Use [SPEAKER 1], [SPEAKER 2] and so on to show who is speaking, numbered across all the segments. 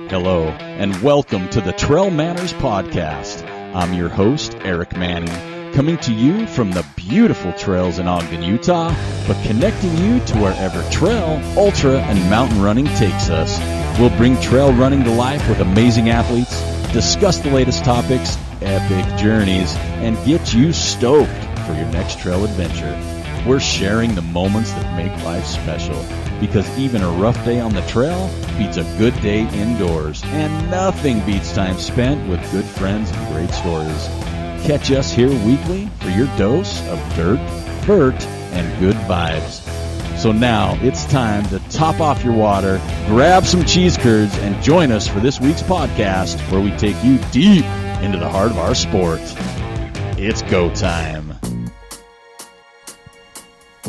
[SPEAKER 1] Hello, and welcome to the Trail Manners Podcast. I'm your host, Eric Manning, coming to you from the beautiful trails in Ogden, Utah, but connecting you to wherever trail, ultra, and mountain running takes us. We'll bring trail running to life with amazing athletes, discuss the latest topics, epic journeys, and get you stoked for your next trail adventure. We're sharing the moments that make life special, because even a rough day on the trail beats a good day indoors, and nothing beats time spent with good friends and great stories. Catch us here weekly for your dose of dirt, vert, and good vibes. So now it's time to top off your water, grab some cheese curds, and join us for this week's podcast, where we take you deep into the heart of our sport. It's go time.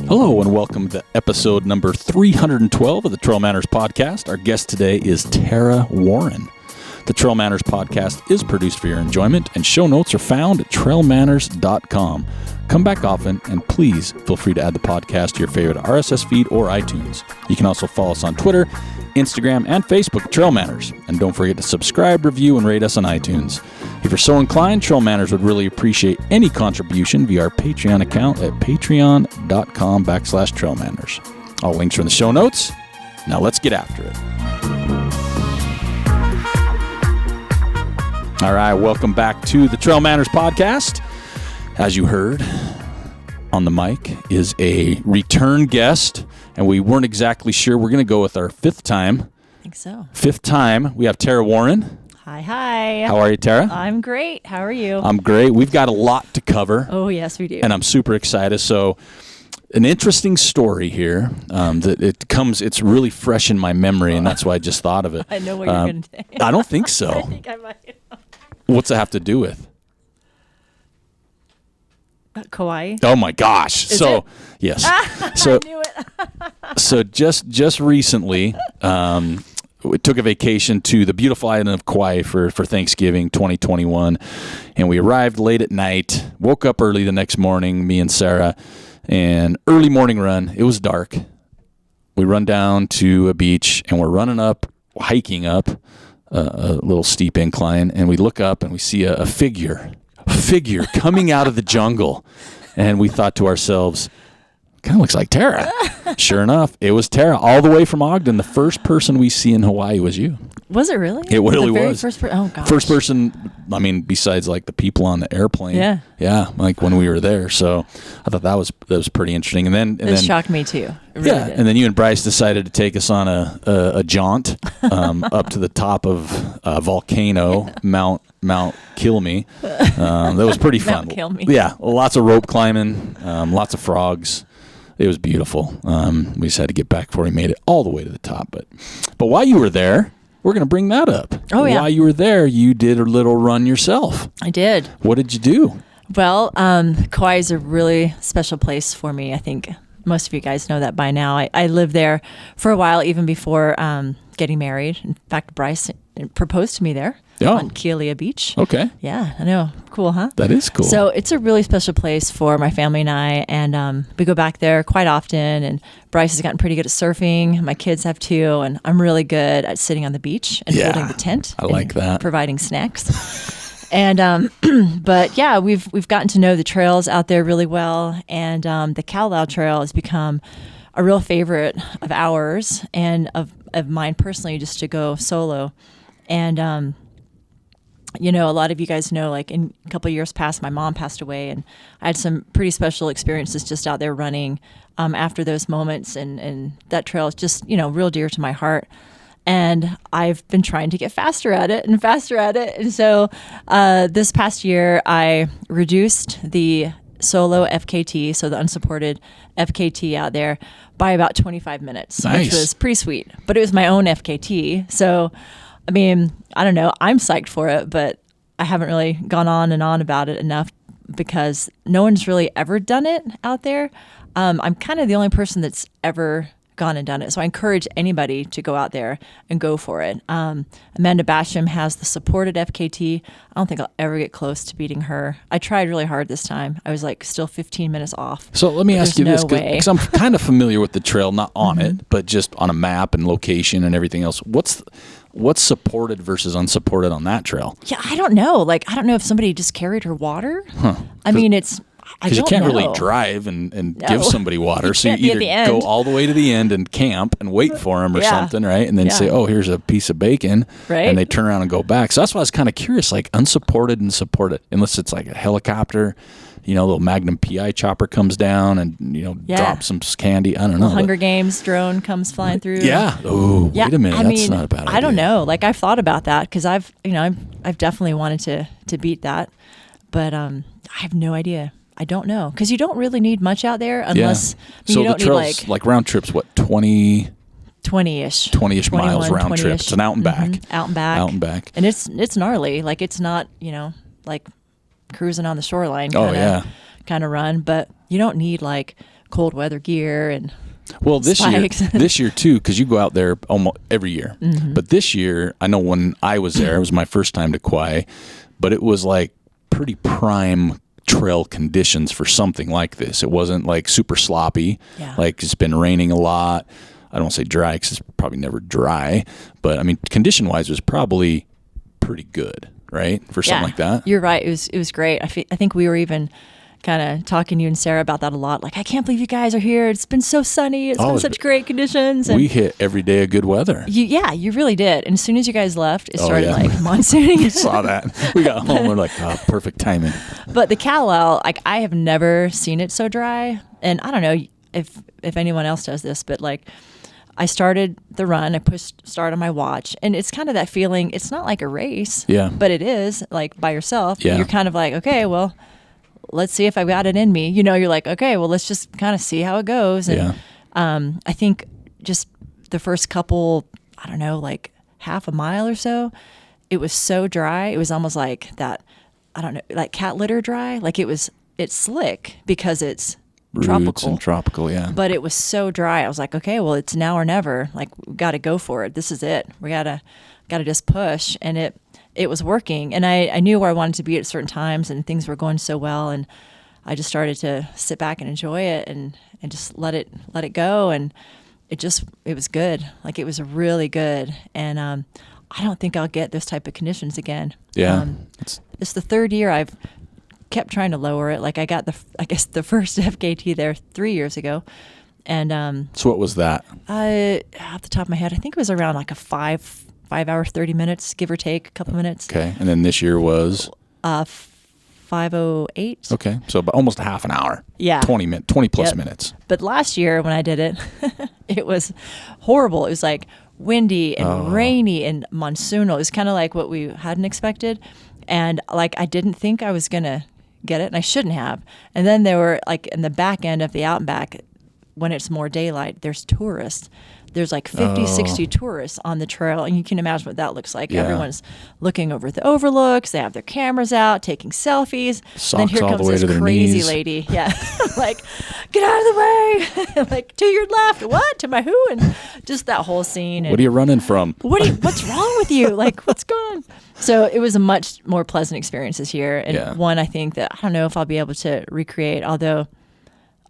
[SPEAKER 1] Hello and welcome to episode number 312 of the Trail Manners Podcast. Our guest today is Tara Warren. The Trail Manners Podcast is produced for your enjoyment, and show notes are found at trailmanners.com. Come back often, and please feel free to add the podcast to your favorite RSS feed or iTunes. You can also follow us on Twitter, Instagram, and Facebook at Trail Manners. And don't forget to subscribe, review, and rate us on iTunes. If you're so inclined, Trail Manners would really appreciate any contribution via our Patreon account at patreon.com/trailmanners. All links are in the show notes. Now let's get after it. All right, welcome back to the Trail Manners Podcast. As you heard, on the mic is a return guest, and we weren't exactly sure. We're going to go with our fifth time.
[SPEAKER 2] I think so.
[SPEAKER 1] Fifth time, we have Tara Warren.
[SPEAKER 2] Hi.
[SPEAKER 1] How are you, Tara?
[SPEAKER 2] I'm great. How are you?
[SPEAKER 1] I'm great. We've got a lot to cover.
[SPEAKER 2] Oh, yes, we do.
[SPEAKER 1] And I'm super excited. So, an interesting story here that it's really fresh in my memory, and that's why I just thought of it.
[SPEAKER 2] I know what you're going to say.
[SPEAKER 1] I don't think so.
[SPEAKER 2] I think I might.
[SPEAKER 1] What's it have to do with?
[SPEAKER 2] Kauai.
[SPEAKER 1] Oh my gosh!
[SPEAKER 2] Is it?
[SPEAKER 1] Yes. So
[SPEAKER 2] I knew it.
[SPEAKER 1] so just recently, we took a vacation to the beautiful island of Kauai for Thanksgiving 2021, and we arrived late at night. Woke up early the next morning, me and Sarah, and early morning run. It was dark. We run down to a beach, and we're hiking up a little steep incline, and we look up and we see a figure coming out of the jungle, and we thought to ourselves, kind of looks like Tara. Sure enough, it was Tara, all the way from Ogden. The first person we see in Hawaii was you.
[SPEAKER 2] Was it really?
[SPEAKER 1] It really was.
[SPEAKER 2] Oh gosh.
[SPEAKER 1] First person, I mean, besides like the people on the airplane.
[SPEAKER 2] Yeah,
[SPEAKER 1] like when we were there. So I thought that was pretty interesting. And then
[SPEAKER 2] shocked me too. It really did.
[SPEAKER 1] And then you and Bryce decided to take us on a jaunt up to the top of volcano Mount Kill Me. That was pretty fun.
[SPEAKER 2] Mount Kill Me.
[SPEAKER 1] Yeah, lots of rope climbing, lots of frogs. It was beautiful. We just had to get back before we made it all the way to the top. But while you were there, we're going to bring that up.
[SPEAKER 2] Oh, yeah.
[SPEAKER 1] While you were there, you did a little run yourself.
[SPEAKER 2] I did.
[SPEAKER 1] What did you do?
[SPEAKER 2] Well, Kauai is a really special place for me. I think most of you guys know that by now. I lived there for a while, even before getting married. In fact, Bryce proposed to me there on Kealia Beach.
[SPEAKER 1] Okay.
[SPEAKER 2] Yeah, I know. Cool, huh?
[SPEAKER 1] That is cool.
[SPEAKER 2] So it's a really special place for my family and I, and we go back there quite often, and Bryce has gotten pretty good at surfing. My kids have too, and I'm really good at sitting on the beach and building the tent.
[SPEAKER 1] I like that.
[SPEAKER 2] Providing snacks. And but yeah, we've gotten to know the trails out there really well, and the Kalalau Trail has become a real favorite of ours and of mine personally, just to go solo. And you know, a lot of you guys know, like in a couple of years past, my mom passed away, and I had some pretty special experiences just out there running after those moments, and that trail is just, you know, real dear to my heart. And I've been trying to get faster at it. And so this past year, I reduced the solo FKT, so the unsupported FKT out there, by about 25 minutes,
[SPEAKER 1] nice.
[SPEAKER 2] Which was pretty sweet. But it was my own FKT. So, I mean, I don't know. I'm psyched for it, but I haven't really gone on and on about it enough because no one's really ever done it out there. I'm kind of the only person that's ever gone and done it. So I encourage anybody to go out there and go for it. Amanda Basham has the supported FKT. I don't think I'll ever get close to beating her. I tried really hard this time. I was like still 15 minutes off.
[SPEAKER 1] So let me ask you this,
[SPEAKER 2] no way.
[SPEAKER 1] because I'm kind of familiar with the trail, not on it, but just on a map and location and everything else. What's supported versus unsupported on that trail?
[SPEAKER 2] Yeah, I don't know. Like, I don't know if somebody just carried her water. I mean, it's...
[SPEAKER 1] Because you can't really drive and give somebody water. So you either go all the way to the end and camp and wait for them or something, right? And then say, oh, here's a piece of bacon.
[SPEAKER 2] Right.
[SPEAKER 1] And they turn around and go back. So that's why I was kind of curious, like unsupported and supported, unless it's like a helicopter, little Magnum PI chopper comes down and, drops some candy. I don't know.
[SPEAKER 2] Hunger Games drone comes flying through.
[SPEAKER 1] Yeah. Oh, wait a minute. That's not a bad idea.
[SPEAKER 2] I don't know. Like, I've thought about that because I've definitely wanted to beat that. But I have no idea. I don't know, because you don't really need much out there unless
[SPEAKER 1] so
[SPEAKER 2] you don't
[SPEAKER 1] the trails,
[SPEAKER 2] need
[SPEAKER 1] like round trips, what, 20-ish
[SPEAKER 2] 20-ish
[SPEAKER 1] miles round trip. It's an out and back.
[SPEAKER 2] Out and back. And it's gnarly. Like, it's not, like cruising on the shoreline kind of run, but you don't need like cold weather gear and
[SPEAKER 1] this year too, because you go out there almost every year. But this year, I know when I was there, it was my first time to Kauai, but it was like pretty prime trail conditions for something like this. It wasn't like super sloppy, like it's been raining a lot. I don't want to say dry because it's probably never dry, but I mean, condition wise, it was probably pretty good, right? For something like that.
[SPEAKER 2] You're right. It was great. I think we were even kind of talking to you and Sarah about that a lot. Like, I can't believe you guys are here. It's been so sunny. It's been such great conditions. And
[SPEAKER 1] we hit every day of good weather.
[SPEAKER 2] You really did. And as soon as you guys left, it started like monsooning.
[SPEAKER 1] We saw that. We got home. We're like, perfect timing.
[SPEAKER 2] But the Kalalau, like, I have never seen it so dry. And I don't know if anyone else does this, but like, I started the run. I pushed start on my watch, and it's kind of that feeling. It's not like a race, but it is like by yourself. Yeah. You're kind of like, okay, well, let's see if I've got it in me. You're like, okay, well, let's just kind of see how it goes. And I think just the first couple, I don't know, like half a mile or so, it was so dry. It was almost like that, I don't know, like cat litter dry. Like it's slick because it's
[SPEAKER 1] Roots and tropical,
[SPEAKER 2] But it was so dry. I was like, okay, well, it's now or never. Like, we got to go for it. This is it. We gotta just push. And it was working. And I knew where I wanted to be at certain times, and things were going so well. And I just started to sit back and enjoy it and just let it go. And it was good. Like, it was really good. And I don't think I'll get those type of conditions again.
[SPEAKER 1] Yeah.
[SPEAKER 2] It's the third year I've kept trying to lower it. Like, I got the first FKT there 3 years ago. And
[SPEAKER 1] so what was that?
[SPEAKER 2] Off the top of my head, I think it was around like a 5 hour, 30 minutes, give or take a couple minutes.
[SPEAKER 1] Okay. And then this year was
[SPEAKER 2] 5:08.
[SPEAKER 1] Okay. So about almost a half an hour.
[SPEAKER 2] Yeah.
[SPEAKER 1] 20 plus minutes.
[SPEAKER 2] But last year when I did it, it was horrible. It was like windy and rainy and monsoonal. It was kind of like what we hadn't expected. And like, I didn't think I was going to get it, and I shouldn't have. And then there were like in the back end of the out and back, when it's more daylight, there's tourists. There's like 50, 60 tourists on the trail, and you can imagine what that looks like. Yeah. Everyone's looking over the overlooks. They have their cameras out, taking selfies.
[SPEAKER 1] Socks
[SPEAKER 2] and then here
[SPEAKER 1] all
[SPEAKER 2] comes
[SPEAKER 1] the way
[SPEAKER 2] this
[SPEAKER 1] to their
[SPEAKER 2] crazy
[SPEAKER 1] knees.
[SPEAKER 2] lady. Yeah, like, get out of the way. Like, to your left. What? To my who? And just that whole scene. And
[SPEAKER 1] what are you running from?
[SPEAKER 2] What's wrong with you? Like, what's going on? So it was a much more pleasant experience this year, and one I think that I don't know if I'll be able to recreate, although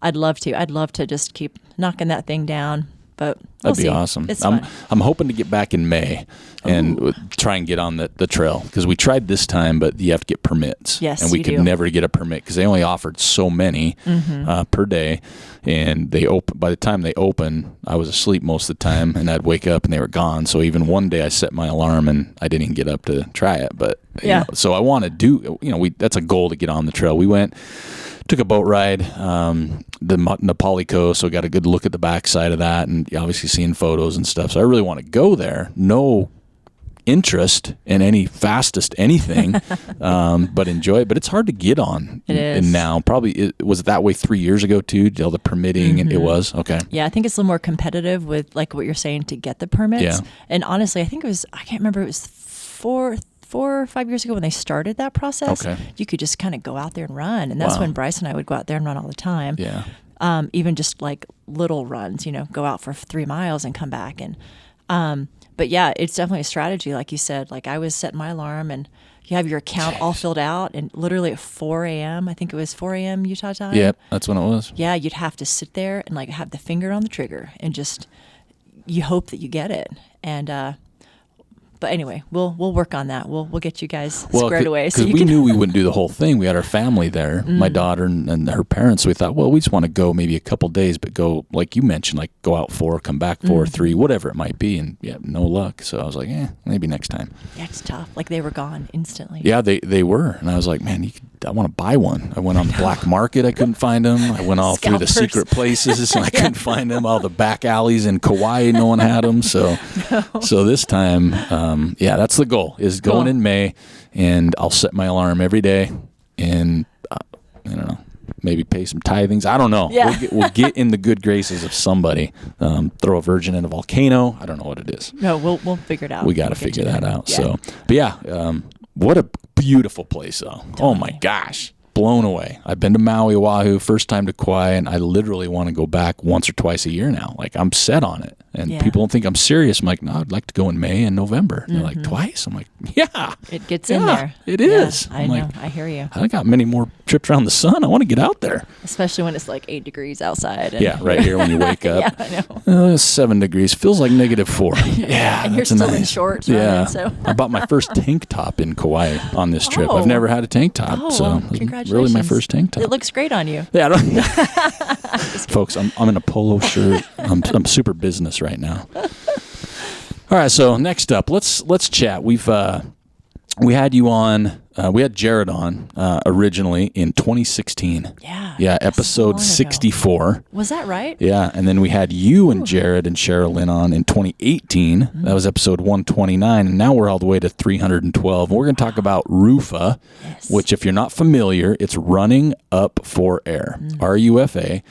[SPEAKER 2] I'd love to. I'd love to just keep knocking that thing down. But we'll
[SPEAKER 1] that'd be
[SPEAKER 2] see.
[SPEAKER 1] awesome.
[SPEAKER 2] It's fun.
[SPEAKER 1] I'm hoping to get back in May and try and get on the trail, because we tried this time, but you have to get permits.
[SPEAKER 2] Yes,
[SPEAKER 1] and we could never get a permit because they only offered so many per day, and by the time they open, I was asleep most of the time, and I'd wake up and they were gone. So even one day I set my alarm and I didn't even get up to try it. But so I want to do. That's a goal to get on the trail. We went. Took a boat ride, the Nepali coast, so got a good look at the backside of that, and obviously seeing photos and stuff. So I really want to go there. No interest in any fastest anything, but enjoy it. But it's hard to get on.
[SPEAKER 2] It is.
[SPEAKER 1] And now, probably, was it that way 3 years ago too? All the permitting, and it was? Okay.
[SPEAKER 2] Yeah, I think it's a little more competitive with like what you're saying to get the permits.
[SPEAKER 1] Yeah.
[SPEAKER 2] And honestly, I think I can't remember, it was 4 or 5 years ago when they started that process.
[SPEAKER 1] Okay.
[SPEAKER 2] You could just kind of go out there and run. And that's when Bryce and I would go out there and run all the time.
[SPEAKER 1] Yeah.
[SPEAKER 2] even just like little runs, go out for 3 miles and come back. And but yeah, it's definitely a strategy, like you said. Like I was setting my alarm, and you have your account all filled out, and literally at 4 a.m., I think it was 4 a.m. Utah time.
[SPEAKER 1] Yep, that's when it was.
[SPEAKER 2] Yeah, you'd have to sit there and like have the finger on the trigger and just you hope that you get it. And but anyway, we'll work on that. We'll get you guys squared away.
[SPEAKER 1] Because we knew we wouldn't do the whole thing. We had our family there, my daughter and her parents. So we thought, well, we just want to go maybe a couple days, but go, like you mentioned, like go out 4, come back 4, 3, whatever it might be. And yeah, no luck. So I was like, maybe next time.
[SPEAKER 2] Yeah, it's tough. Like they were gone instantly.
[SPEAKER 1] Yeah, they were. And I was like, man, I want to buy one. I went on the black market. I couldn't find them. I went all through the secret places and I couldn't find them. All the back alleys in Kauai, no one had them. So, so this time, that's the goal, is going in May, and I'll set my alarm every day, and I don't know, maybe pay some tithings. I don't know.
[SPEAKER 2] Yeah.
[SPEAKER 1] We'll get in the good graces of somebody. Throw a virgin in a volcano. I don't know what it is.
[SPEAKER 2] No, we'll figure it out.
[SPEAKER 1] We got to figure that out. Yeah. So, but yeah, what a beautiful place, though. Oh my gosh. Blown away. I've been to Maui, Oahu, first time to Kauai, and I literally want to go back once or twice a year now. Like, I'm set on it. And people don't think I'm serious. I'm like, no, I'd like to go in May and November. And they're like, twice? I'm like, yeah.
[SPEAKER 2] It gets in there.
[SPEAKER 1] It is.
[SPEAKER 2] I know. I hear you.
[SPEAKER 1] I got many more trips around the sun. I want to get out there.
[SPEAKER 2] Especially when it's like 8 degrees outside. And
[SPEAKER 1] yeah, right here when you wake up.
[SPEAKER 2] Yeah, I know.
[SPEAKER 1] 7 degrees. Feels like -4. Yeah,
[SPEAKER 2] and you're still in shorts.
[SPEAKER 1] Yeah.
[SPEAKER 2] So.
[SPEAKER 1] I bought my first tank top in Kauai on this trip. I've never had a tank top. So
[SPEAKER 2] congratulations.
[SPEAKER 1] Really my first tank top.
[SPEAKER 2] It looks great on you.
[SPEAKER 1] Yeah, folks, I'm in a polo shirt. I'm super business right now. All right, so next up, let's chat. We had you on. We had Jared on originally in 2016. Yeah, episode 64.
[SPEAKER 2] Was that right?
[SPEAKER 1] Yeah, and then we had you and Jared and Sherilyn on in 2018. That was episode 129, and now we're all the way to 312. We're going to talk about RUFA, which, if you're not familiar, it's Running Up for Air, RUFA.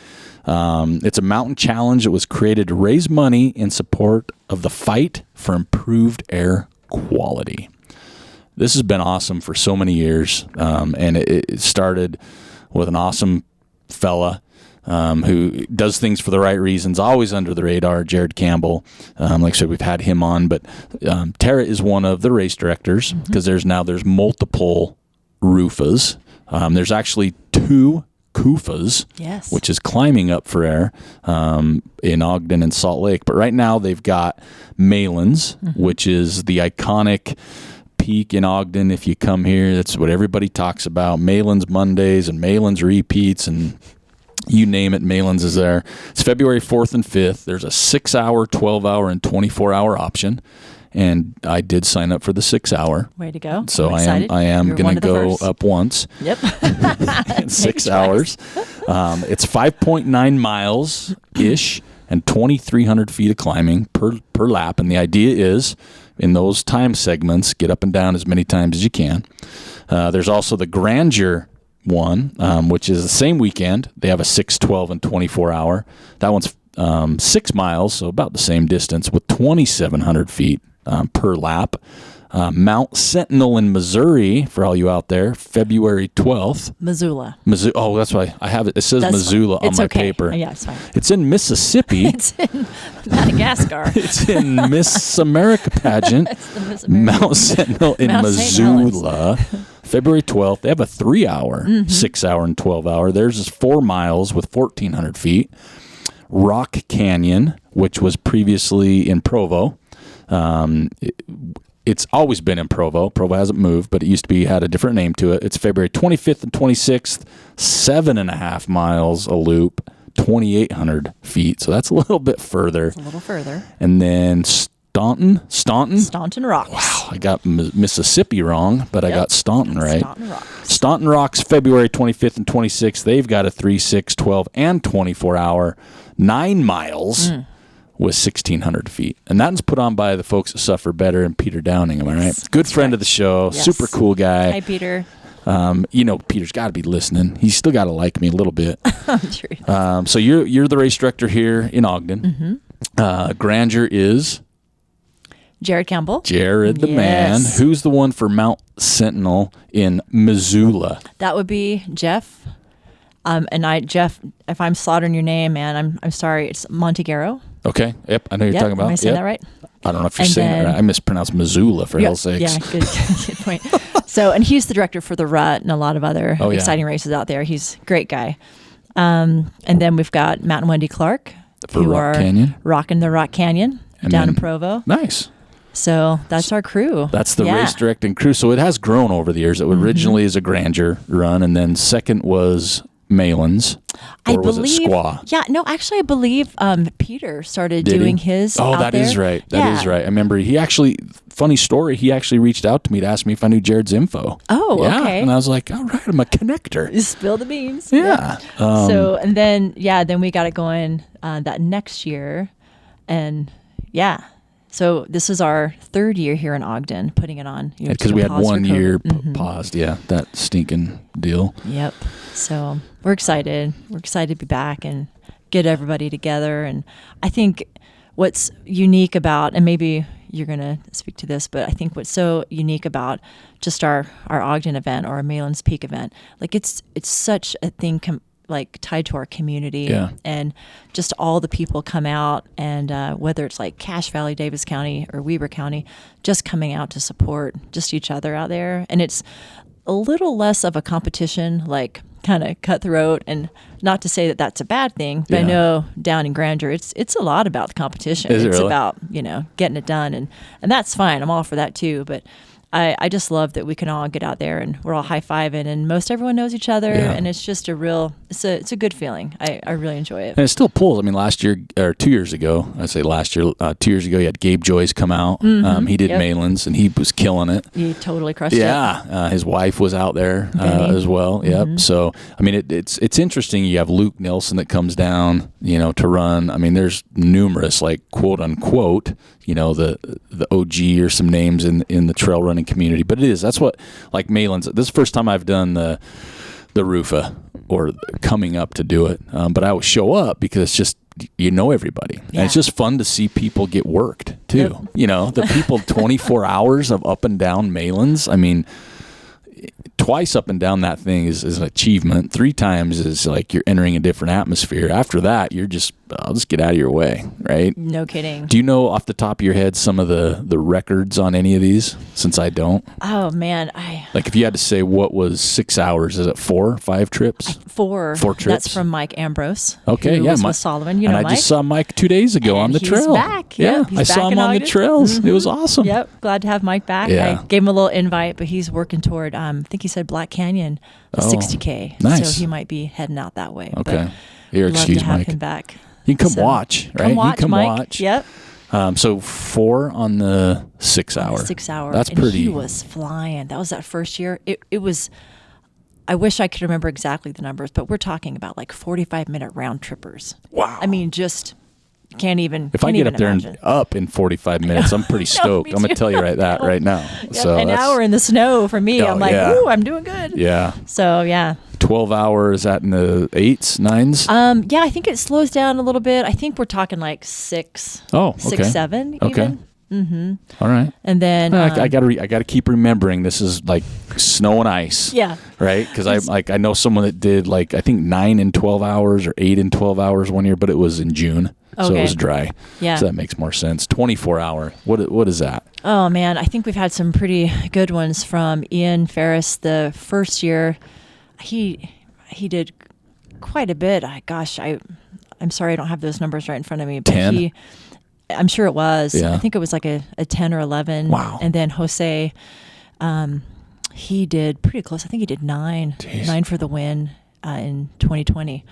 [SPEAKER 1] It's a mountain challenge that was created to raise money in support of the fight for improved air quality. This has been awesome for so many years, and it started with an awesome fella who does things for the right reasons, always under the radar, Jared Campbell. Like I said, we've had him on, but Tara is one of the race directors, because there's multiple RUFAs. There's actually 2 KUFAs, which is climbing up for air in Ogden and Salt Lake. But right now they've got Malans, which is the iconic peak in Ogden. If you come here, that's what everybody talks about. Malans Mondays and Malans repeats, and you name it, Malans is there. It's February 4th and 5th. There's a 6-hour, 12-hour, and 24-hour option. And I did sign up for the 6-hour.
[SPEAKER 2] Way to go.
[SPEAKER 1] So I am going to go up once.
[SPEAKER 2] Yep.
[SPEAKER 1] In 6 hours. It's 5.9 miles-ish and 2,300 feet of climbing per lap. And the idea is, in those time segments, get up and down as many times as you can. There's also the Grandeur one, which is the same weekend. They have a 6, 12, and 24-hour. That one's 6 miles, so about the same distance, with 2,700 feet per lap. Mount Sentinel in Missouri, for all you out there, February 12th.
[SPEAKER 2] Missoula.
[SPEAKER 1] Oh, that's why I have it. It says Missoula on my paper.
[SPEAKER 2] Yeah, it's fine.
[SPEAKER 1] It's in Mississippi.
[SPEAKER 2] It's in Madagascar.
[SPEAKER 1] It's in Miss America pageant.
[SPEAKER 2] It's the Miss America.
[SPEAKER 1] Mount Sentinel in Missoula. February 12th. They have a 3-hour, 6-hour, and 12-hour. Theirs is 4 miles with 1,400 feet. Rock Canyon, which was previously in Provo. It's always been in Provo. Provo hasn't moved, but it used to be, had a different name to it. It's February 25th and 26th, 7.5 miles a loop, 2,800 feet. So that's a little bit further.
[SPEAKER 2] It's a little further.
[SPEAKER 1] And then Staunton
[SPEAKER 2] Rocks.
[SPEAKER 1] Wow, I got Mississippi wrong, but I got Staunton right.
[SPEAKER 2] Staunton Rocks.
[SPEAKER 1] Staunton Rocks, February 25th and 26th. They've got a 3, 6, 12, and 24-hour, 9 miles. With 1,600 feet. And that's put on by the folks that Suffer Better and Peter Downing, am I right? Good friend of the show, super cool guy.
[SPEAKER 2] Hi, Peter.
[SPEAKER 1] Peter's got to be listening. He's still got to like me a little bit.
[SPEAKER 2] I'm sure.
[SPEAKER 1] So you're the race director here in Ogden. Grandeur is?
[SPEAKER 2] Jared Campbell.
[SPEAKER 1] Jared the man. Who's the one for Mount Sentinel in Missoula?
[SPEAKER 2] That would be Jeff. And Jeff, if I'm slaughtering your name, man, I'm sorry. It's Montegaro.
[SPEAKER 3] Okay. Yep. I know you're talking about.
[SPEAKER 2] Am I saying that right?
[SPEAKER 3] I don't know if you're saying it right. I mispronounced Missoula for hell's sakes.
[SPEAKER 2] Yeah, good point. So, and he's the director for the Rut and a lot of other exciting races out there. He's a great guy. And then we've got Matt and Wendy Clark,
[SPEAKER 3] for Rock Canyon.
[SPEAKER 2] Rocking the Rock Canyon down in Provo.
[SPEAKER 3] Nice.
[SPEAKER 2] So that's our crew.
[SPEAKER 3] That's the race directing crew. So it has grown over the years. It originally is a grandeur run, and then second was Malans. Or was it Squaw?
[SPEAKER 2] Yeah, no, actually, I believe Peter started doing his.
[SPEAKER 3] Oh,
[SPEAKER 2] that
[SPEAKER 3] is right. That is right. I remember he actually, funny story, he actually reached out to me to ask me if I knew Jared's info.
[SPEAKER 2] Oh, okay.
[SPEAKER 3] And I was like, all right, I'm a connector.
[SPEAKER 2] You spill the beans.
[SPEAKER 3] Yeah.
[SPEAKER 2] So, and then, then we got it going that next year. And so this is our third year here in Ogden, putting it on.
[SPEAKER 3] Because we had 1 year paused. Yeah, that stinking deal.
[SPEAKER 2] Yep. So we're excited. We're excited to be back and get everybody together. And I think what's unique about, and maybe you're going to speak to this, but I think what's so unique about just our Ogden event or our Malans Peak event, like it's such a thing like tied to our community, and just all the people come out, and whether it's like Cache Valley, Davis County, or Weber County, just coming out to support just each other out there. And it's a little less of a competition, like kind of cutthroat, and not to say that that's a bad thing, but I know down in Grandeur, it's a lot about the competition.
[SPEAKER 3] Is it
[SPEAKER 2] it's
[SPEAKER 3] really?
[SPEAKER 2] About, getting it done, and that's fine. I'm all for that too, but I just love that we can all get out there and we're all high-fiving, and most everyone knows each other, and it's just it's a good feeling. I really enjoy it.
[SPEAKER 3] And it still pulls. I mean, last year, or 2 years ago, I say last year, 2 years ago, you had Gabe Joyce come out. He did Malans, and he was killing it.
[SPEAKER 2] He totally crushed it.
[SPEAKER 3] Yeah. His wife was out there as well. Yep. So, I mean, it's interesting. You have Luke Nelson that comes down, to run. I mean, there's numerous, like, quote unquote, the OG or some names in the trail running community. But that's what, like Malans, this is the first time I've done the RUFA or coming up to do it. But I always show up because it's just, everybody. And it's just fun to see people get worked too. Yep. The people 24 hours of up and down Malans. I mean, twice up and down that thing is an achievement. 3 times is like you're entering a different atmosphere. After that, you're just, I'll just get out of your way, right?
[SPEAKER 2] No kidding.
[SPEAKER 3] Do you know off the top of your head some of the records on any of these? Since I don't.
[SPEAKER 2] Oh, man.
[SPEAKER 3] Like if you had to say what was 6 hours, is it 4, 5 trips?
[SPEAKER 2] 4.
[SPEAKER 3] 4 trips.
[SPEAKER 2] That's from Mike Ambrose.
[SPEAKER 3] Okay,
[SPEAKER 2] who was with Solomon. You know
[SPEAKER 3] I
[SPEAKER 2] Mike?
[SPEAKER 3] just saw Mike 2 days ago on the trail.
[SPEAKER 2] He's back.
[SPEAKER 3] Yeah,
[SPEAKER 2] He's
[SPEAKER 3] I
[SPEAKER 2] back
[SPEAKER 3] saw him on the trails. It was awesome.
[SPEAKER 2] Yep, glad to have Mike back.
[SPEAKER 3] Yeah.
[SPEAKER 2] I gave him a little invite, but he's working toward, I think he said Black Canyon, the 60K.
[SPEAKER 3] Nice.
[SPEAKER 2] So he might be heading out that way.
[SPEAKER 3] Okay.
[SPEAKER 2] But
[SPEAKER 3] Here, excuse
[SPEAKER 2] love to have
[SPEAKER 3] Mike.
[SPEAKER 2] him back.
[SPEAKER 3] You can come watch, right?
[SPEAKER 2] Come watch,
[SPEAKER 3] you can
[SPEAKER 2] Mike.
[SPEAKER 3] watch.
[SPEAKER 2] Yep.
[SPEAKER 3] So 4 on the 6 hour.
[SPEAKER 2] 6 hour.
[SPEAKER 3] That's
[SPEAKER 2] and
[SPEAKER 3] pretty.
[SPEAKER 2] He was flying. That was that first year. It was. I wish I could remember exactly the numbers, but we're talking about like 45-minute round trippers.
[SPEAKER 3] Wow.
[SPEAKER 2] I mean, just can't even.
[SPEAKER 3] If I get up there and up in 45 minutes, I'm pretty stoked. I'm going to tell you right now.
[SPEAKER 2] Yep,
[SPEAKER 3] So
[SPEAKER 2] an hour in the snow for me. I'm like, ooh, I'm doing good.
[SPEAKER 3] Yeah.
[SPEAKER 2] So yeah.
[SPEAKER 3] 12 hours at in the 8s, 9s?
[SPEAKER 2] Yeah, I think it slows down a little bit. I think we're talking like 6.
[SPEAKER 3] Oh, okay.
[SPEAKER 2] 6, 7 even.
[SPEAKER 3] Okay.
[SPEAKER 2] Mm-hmm.
[SPEAKER 3] All right.
[SPEAKER 2] And then
[SPEAKER 3] I gotta keep remembering this is like snow and ice.
[SPEAKER 2] Yeah.
[SPEAKER 3] Right? Because I know someone that did like I think 9 and 12 hours or 8 and 12 hours one year, but it was in June, so it was dry. Yeah. So that makes more sense. 24 hour. What is that? Oh
[SPEAKER 2] man, I think we've had some pretty good ones from Ian Ferris. The first year, he did quite a bit. I'm sorry I don't have those numbers right in front of me. But
[SPEAKER 3] 10?
[SPEAKER 2] I'm sure it was.
[SPEAKER 3] Yeah.
[SPEAKER 2] I think it was like a 10 or 11.
[SPEAKER 3] Wow.
[SPEAKER 2] And then Jose, he did pretty close. I think he did 9.
[SPEAKER 3] Jeez.
[SPEAKER 2] 9 for the win in 2020.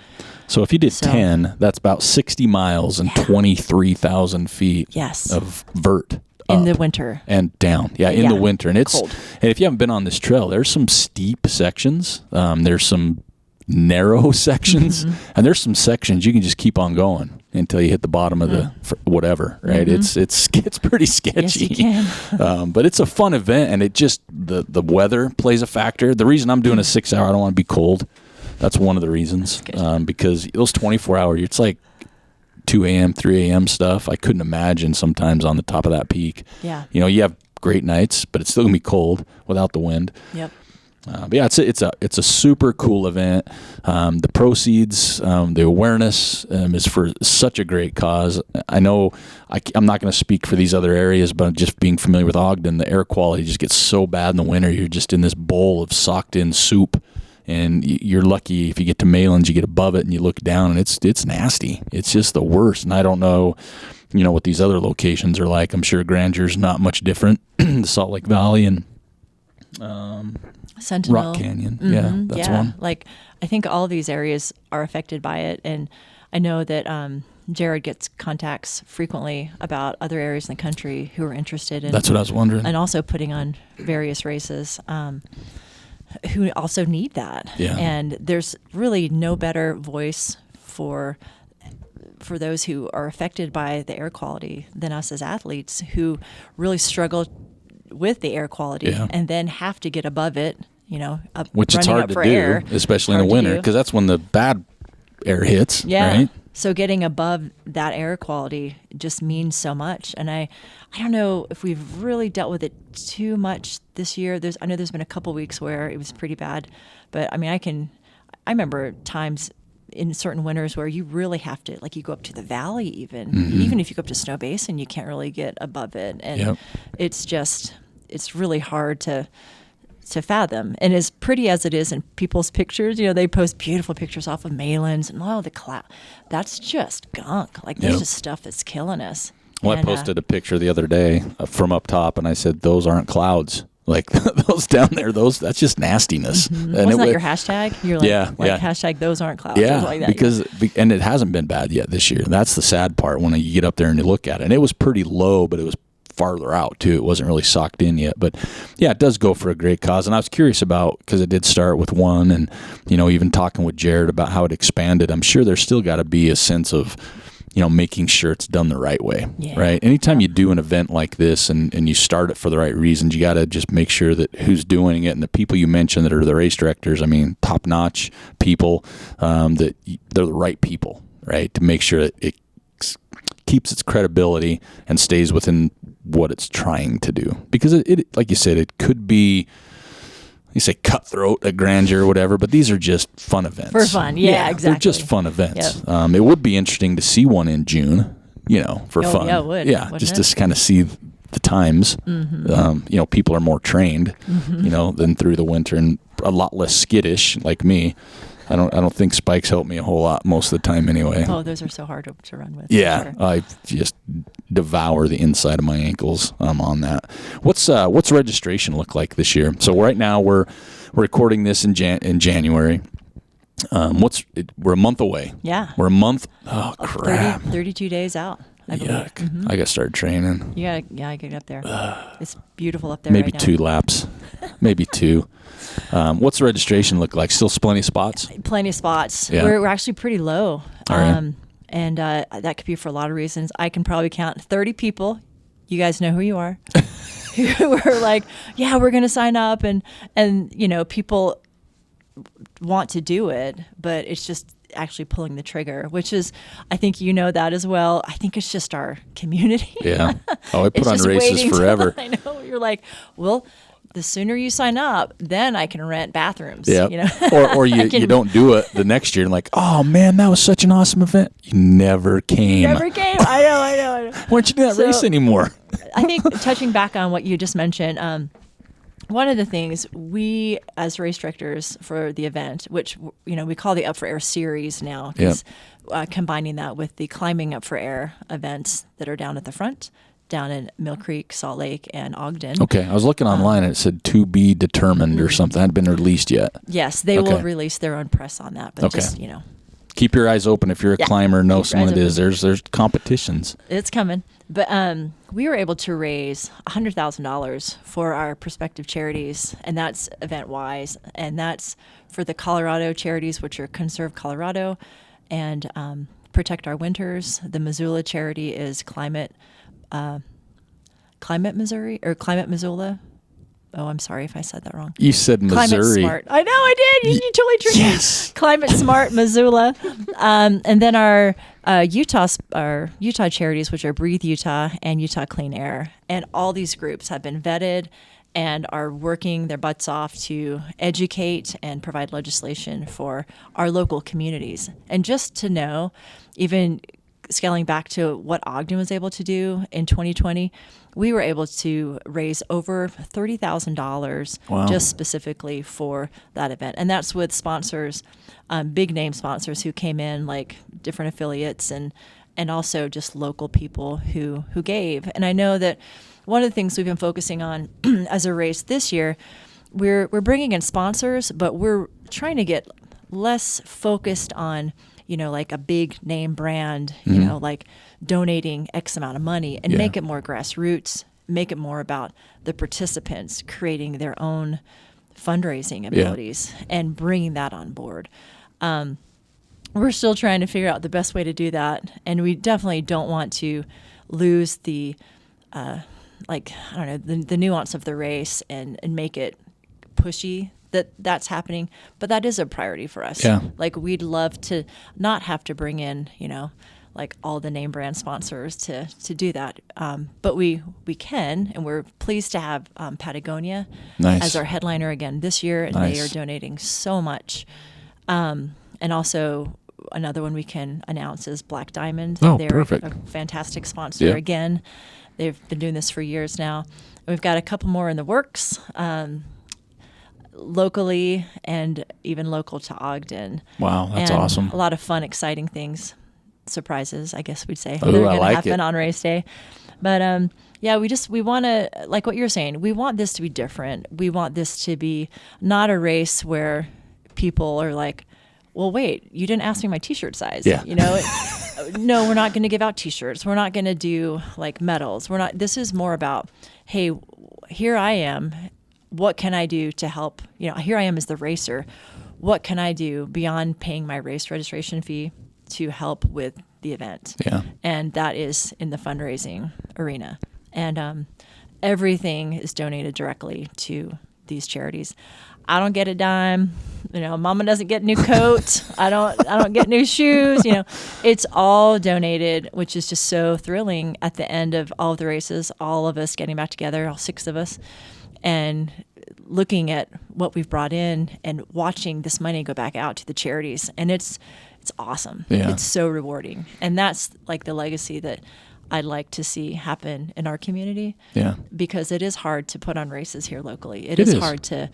[SPEAKER 3] So if you did 10, that's about 60 miles and 23,000 feet of vert.
[SPEAKER 2] In the winter.
[SPEAKER 3] And down. Yeah, in the winter. And it's
[SPEAKER 2] cold.
[SPEAKER 3] And if you haven't been on this trail, there's some steep sections. There's some narrow sections. And there's some sections you can just keep on going until you hit the bottom of the whatever, right? It gets pretty sketchy.
[SPEAKER 2] Yes, you can.
[SPEAKER 3] But it's a fun event, and it just the weather plays a factor. The reason I'm doing a 6 hour, I don't want to be cold. That's one of the reasons. Because those 24 hour, it's like 2 a.m., 3 a.m. stuff. I couldn't imagine sometimes on the top of that peak.
[SPEAKER 2] Yeah.
[SPEAKER 3] You have great nights, but it's still going to be cold without the wind.
[SPEAKER 2] Yep.
[SPEAKER 3] But yeah, it's a super cool event. The proceeds, the awareness is for such a great cause. I know I'm not going to speak for these other areas, but just being familiar with Ogden, the air quality just gets so bad in the winter. You're just in this bowl of socked in soup, and you're lucky if you get to Malans, you get above it and you look down, and it's nasty. It's just the worst. And I don't know, what these other locations are like. I'm sure Granger's not much different. The Salt Lake Valley and
[SPEAKER 2] Sentinel.
[SPEAKER 3] Rock Canyon. Mm-hmm. Yeah, that's one.
[SPEAKER 2] Like, I think all of these areas are affected by it. And I know that Jared gets contacts frequently about other areas in the country who are interested in.
[SPEAKER 3] That's what I was wondering.
[SPEAKER 2] And also putting on various races who also need that.
[SPEAKER 3] Yeah.
[SPEAKER 2] And there's really no better voice for those who are affected by the air quality than us as athletes who really struggle with the air quality and then have to get above it,
[SPEAKER 3] which it's hard to do, especially in the winter, because that's when the bad air hits, right?
[SPEAKER 2] So getting above that air quality just means so much. And I don't know if we've really dealt with it too much this year. I know there's been a couple weeks where it was pretty bad, but I mean, I remember times in certain winters where you really have to, like, you go up to the valley even if you go up to Snow Basin, you can't really get above it. And it's really hard to fathom. And as pretty as it is in people's pictures, they post beautiful pictures off of Malans and the cloud. That's just gunk. Like, there's just stuff that's killing us.
[SPEAKER 3] Well, I posted a picture the other day from up top, and I said, those aren't clouds. Like, those down there, that's just nastiness.
[SPEAKER 2] Mm-hmm. And wasn't that your hashtag? You're like, hashtag those aren't clouds.
[SPEAKER 3] Yeah,
[SPEAKER 2] like that.
[SPEAKER 3] because and it hasn't been bad yet this year. That's the sad part when you get up there and you look at it. And it was pretty low, but it was farther out too. It wasn't really socked in yet. But yeah, it does go for a great cause. And I was curious about, because it did start with one, and even talking with Jared about how it expanded. I'm sure there's still got to be a sense of making sure it's done the right way, right? Anytime you do an event like this and you start it for the right reasons, you got to just make sure that who's doing it and the people you mentioned that are the race directors, top-notch people, that they're the right people, right? To make sure that it keeps its credibility and stays within what it's trying to do. Because it like you said, it could be, you say cutthroat at Grandeur or whatever, but these are just fun events.
[SPEAKER 2] For fun, exactly.
[SPEAKER 3] They're just fun events.
[SPEAKER 2] Yep.
[SPEAKER 3] It would be interesting to see one in June, for fun.
[SPEAKER 2] Yeah, it would.
[SPEAKER 3] Yeah, just to kind of see the times. Mm-hmm. People are more trained, than through the winter, and a lot less skittish like me. I don't think spikes help me a whole lot most of the time anyway.
[SPEAKER 2] Oh, those are so hard to run with.
[SPEAKER 3] Yeah,
[SPEAKER 2] sure.
[SPEAKER 3] I just devour the inside of my ankles on that. What's registration look like this year? So right now we're recording this in January. We're a month away.
[SPEAKER 2] Yeah.
[SPEAKER 3] We're a month. Oh, crap.
[SPEAKER 2] 32 days out. I believe.
[SPEAKER 3] Yuck. Mm-hmm. I got to start training.
[SPEAKER 2] I get up there. It's beautiful up there.
[SPEAKER 3] Maybe
[SPEAKER 2] right
[SPEAKER 3] 2
[SPEAKER 2] now.
[SPEAKER 3] laps. Maybe 2. What's the registration look like? Still plenty of spots?
[SPEAKER 2] Plenty of spots.
[SPEAKER 3] Yeah.
[SPEAKER 2] We're actually pretty low.
[SPEAKER 3] All right.
[SPEAKER 2] And that could be for a lot of reasons. I can probably count 30 people. You guys know who you are. Who are like, yeah, we're going to sign up. And people want to do it, but it's just actually pulling the trigger, which is, I think that as well. I think it's just our community.
[SPEAKER 3] Yeah. Oh, I put on races forever.
[SPEAKER 2] I know. You're like, well, the sooner you sign up, then I can rent bathrooms.
[SPEAKER 3] Yeah. Or you don't do it the next year and like, oh man, that was such an awesome event. You never came.
[SPEAKER 2] I know.
[SPEAKER 3] Why don't you do that race anymore?
[SPEAKER 2] I think touching back on what you just mentioned, one of the things we as race directors for the event, which we call the Up for Air series now, is combining that with the Climbing Up for Air events that are down at the front, down in Mill Creek, Salt Lake, and Ogden.
[SPEAKER 3] Okay, I was looking online and it said to be determined or something. It hadn't been released yet.
[SPEAKER 2] Yes, they will release their own press on that, but just
[SPEAKER 3] keep your eyes open if you're a climber. Know someone it is. There's competitions.
[SPEAKER 2] It's coming. But we were able to raise $100,000 for our prospective charities, and that's event-wise, and that's for the Colorado charities, which are Conserve Colorado and Protect Our Winters. The Missoula charity is Climate Missouri or Climate Missoula. Oh, I'm sorry if I said that wrong.
[SPEAKER 3] You said Missouri.
[SPEAKER 2] Climate Smart. I know I did. You totally tricked me.
[SPEAKER 3] Yes.
[SPEAKER 2] Climate Smart Missoula. And then our Utah charities, which are Breathe Utah and Utah Clean Air. And all these groups have been vetted and are working their butts off to educate and provide legislation for our local communities. And just to know, even scaling back to what Ogden was able to do in 2020, we were able to raise over $30,000 just specifically for that event. And that's with sponsors, big name sponsors who came in, like different affiliates, and also just local people who gave. And I know that one of the things we've been focusing on as a race this year, we're bringing in sponsors, but we're trying to get less focused on, like a big name brand, like donating X amount of money, and make it more grassroots, make it more about the participants creating their own fundraising abilities and bringing that on board. We're still trying to figure out the best way to do that. And we definitely don't want to lose the, the nuance of the race and make it pushy that's happening, but that is a priority for us.
[SPEAKER 3] Yeah.
[SPEAKER 2] Like, we'd love to not have to bring in, like all the name brand sponsors to do that. But we can, and we're pleased to have Patagonia as our headliner again this year, and they are donating so much. And also another one we can announce is Black Diamond. They're
[SPEAKER 3] perfect.
[SPEAKER 2] A fantastic sponsor again. They've been doing this for years now. We've got a couple more in the works. Locally and even local to We
[SPEAKER 3] Wow, that's awesome.
[SPEAKER 2] A lot of fun, exciting things, surprises, I guess we'd say.
[SPEAKER 3] Ooh,
[SPEAKER 2] They're
[SPEAKER 3] I
[SPEAKER 2] going to
[SPEAKER 3] like
[SPEAKER 2] happen
[SPEAKER 3] it.
[SPEAKER 2] on race day. But we want to, like what you're saying, we want this to be different. We want this to be not a race where people are like, well, wait, you didn't ask me my t-shirt size.
[SPEAKER 3] Yeah.
[SPEAKER 2] No, we're not going to give out t-shirts. We're not going to do like medals. This is more about, hey, here I am. What can I do to help? Here I am as the racer. What can I do beyond paying my race registration fee to help with the event?
[SPEAKER 3] Yeah.
[SPEAKER 2] And that is in the fundraising arena. And everything is donated directly to these charities. I don't get a dime. Mama doesn't get a new coat. I don't get new shoes. It's all donated, which is just so thrilling. At the end of all of the races, all of us getting back together, all 6 of us, and looking at what we've brought in and watching this money go back out to the charities. And it's awesome.
[SPEAKER 3] Yeah.
[SPEAKER 2] It's so rewarding. And that's like the legacy that I'd like to see happen in our community.
[SPEAKER 3] Yeah.
[SPEAKER 2] Because it is hard to put on races here locally. It is hard to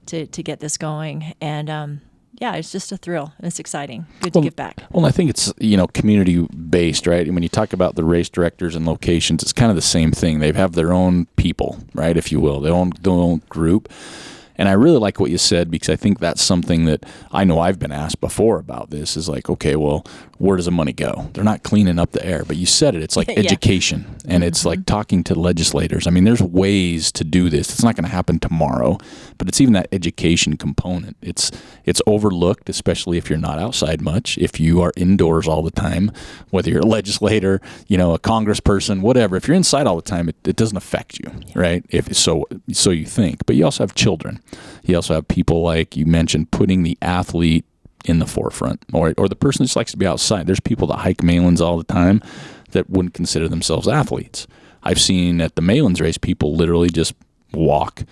[SPEAKER 2] get this going. And it's just a thrill. It's exciting. Good to give back.
[SPEAKER 3] Well, I think it's, community based, right? And when you talk about the race directors and locations, it's kind of the same thing. They have their own people, right? If you will, their own group. And I really like what you said, because I think that's something that I know I've been asked before about this, is like, okay, well, where does the money go? They're not cleaning up the air, but you said it. It's like education, and it's like talking to legislators. I mean, there's ways to do this. It's not going to happen tomorrow, but it's even that education component. It's overlooked, especially if you're not outside much. If you are indoors all the time, whether you're a legislator, a congressperson, whatever, if you're inside all the time, it doesn't affect you, right? So you think. But you also have children. You also have people, like you mentioned, putting the athlete in the forefront, or the person who just likes to be outside. There's people that hike Malans all the time that wouldn't consider themselves athletes. I've seen at the Malans race people literally just walk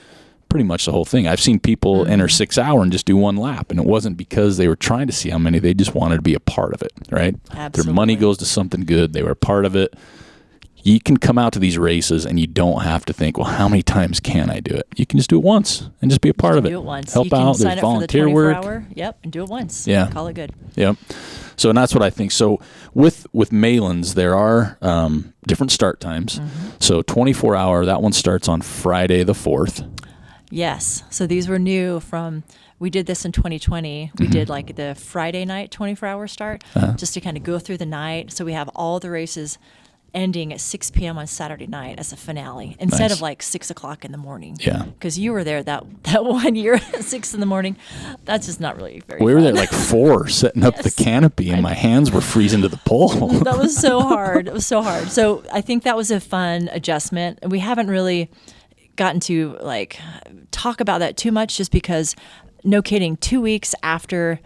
[SPEAKER 3] pretty much the whole thing. I've seen people enter 6 hour and just do 1 lap, and it wasn't because they were trying to see how many. They just wanted to be a part of it, right?
[SPEAKER 2] Absolutely.
[SPEAKER 3] Their money goes to something good. They were a part of it. You can come out to these races and you don't have to think, well, how many times can I do it? You can just do it once and just be a part of it.
[SPEAKER 2] Do it once.
[SPEAKER 3] Help out. There's volunteer work.
[SPEAKER 2] Yep, and do it once.
[SPEAKER 3] Yeah.
[SPEAKER 2] Call it good.
[SPEAKER 3] Yep. So, and that's what I think. So with Malans, there are different start times. So 24 hour, that one starts on Friday the 4th.
[SPEAKER 2] Yes. So these were new we did this in 2020. We did like the Friday night 24-hour start just to kind of go through the night. So we have all the races ending at 6 p.m. on Saturday night as a finale instead of like 6 o'clock in the morning.
[SPEAKER 3] Yeah.
[SPEAKER 2] Because you were there that 1 year at 6 in the morning. That's just not really very
[SPEAKER 3] We
[SPEAKER 2] fun.
[SPEAKER 3] were there like 4 setting up the canopy, and my hands were freezing to the pole.
[SPEAKER 2] That was so hard. It was so hard. So I think that was a fun adjustment. We haven't really gotten to like talk about that too much, just because, no kidding, 2 weeks after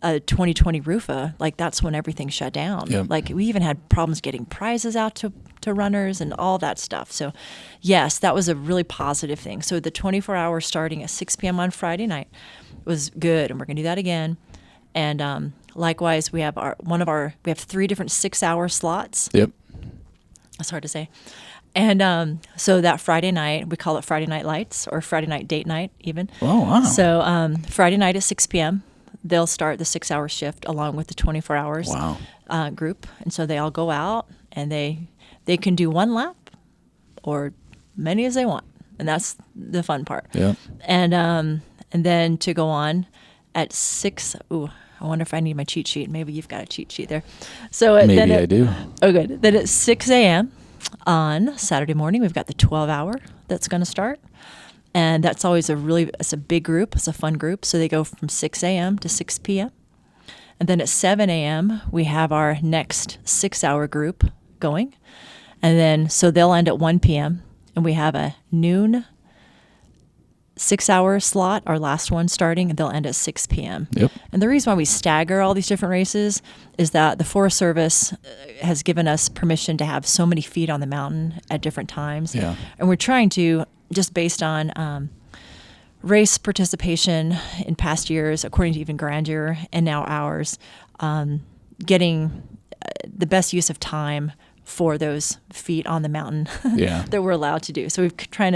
[SPEAKER 2] 2020 RUFA, like that's when everything shut down.
[SPEAKER 3] Yep.
[SPEAKER 2] Like we even had problems getting prizes out to runners and all that stuff. So yes, that was a really positive thing. So the 24 hours starting at 6 p.m. on Friday night was good, and we're going to do that again. And likewise, we have we have 3 different 6-hour slots.
[SPEAKER 3] Yep.
[SPEAKER 2] That's hard to say. And so that Friday night, we call it Friday Night Lights or Friday Night Date Night even.
[SPEAKER 3] Oh, wow.
[SPEAKER 2] So Friday night at 6 p.m., they'll start the 6-hour shift along with the 24 hours group. And so they all go out, and they can do 1 lap or many as they want. And that's the fun part.
[SPEAKER 3] Yeah.
[SPEAKER 2] And then to go on at 6, I wonder if I need my cheat sheet. Maybe you've got a cheat sheet there. So
[SPEAKER 3] maybe I do.
[SPEAKER 2] Oh, good. Then at 6 a.m. on Saturday morning, we've got the 12-hour that's going to start. And that's always it's a big group. It's a fun group. So they go from 6 a.m. to 6 p.m. And then at 7 a.m., we have our next 6-hour group going. And then, so they'll end at 1 p.m. And we have a noon 6-hour slot, our last one starting, and they'll end at 6 p.m.
[SPEAKER 3] Yep.
[SPEAKER 2] And the reason why we stagger all these different races is that the Forest Service has given us permission to have so many feet on the mountain at different times.
[SPEAKER 3] Yeah.
[SPEAKER 2] And we're trying to, just based on race participation in past years, according to even Grandeur and now ours, getting the best use of time for those feet on the mountain that we're allowed to do. So we're trying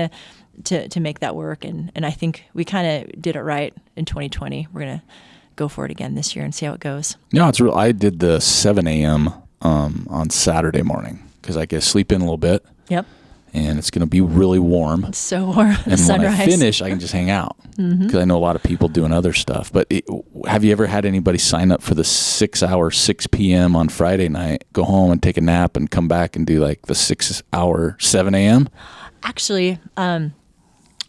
[SPEAKER 2] to make that work, and I think we kind of did it right in 2020. We're going to go for it again this year and see how it goes.
[SPEAKER 3] No, it's real. I did the 7 a.m. On Saturday morning because I get sleep in a little bit.
[SPEAKER 2] Yep.
[SPEAKER 3] And it's going to be really warm.
[SPEAKER 2] It's so warm.
[SPEAKER 3] And
[SPEAKER 2] Sunrise.
[SPEAKER 3] when I finish, I can just hang out because I know a lot of people doing other stuff. But have you ever had anybody sign up for the 6-hour, 6 p.m. on Friday night, go home and take a nap and come back and do like the 6-hour, 7 a.m.?
[SPEAKER 2] Actually,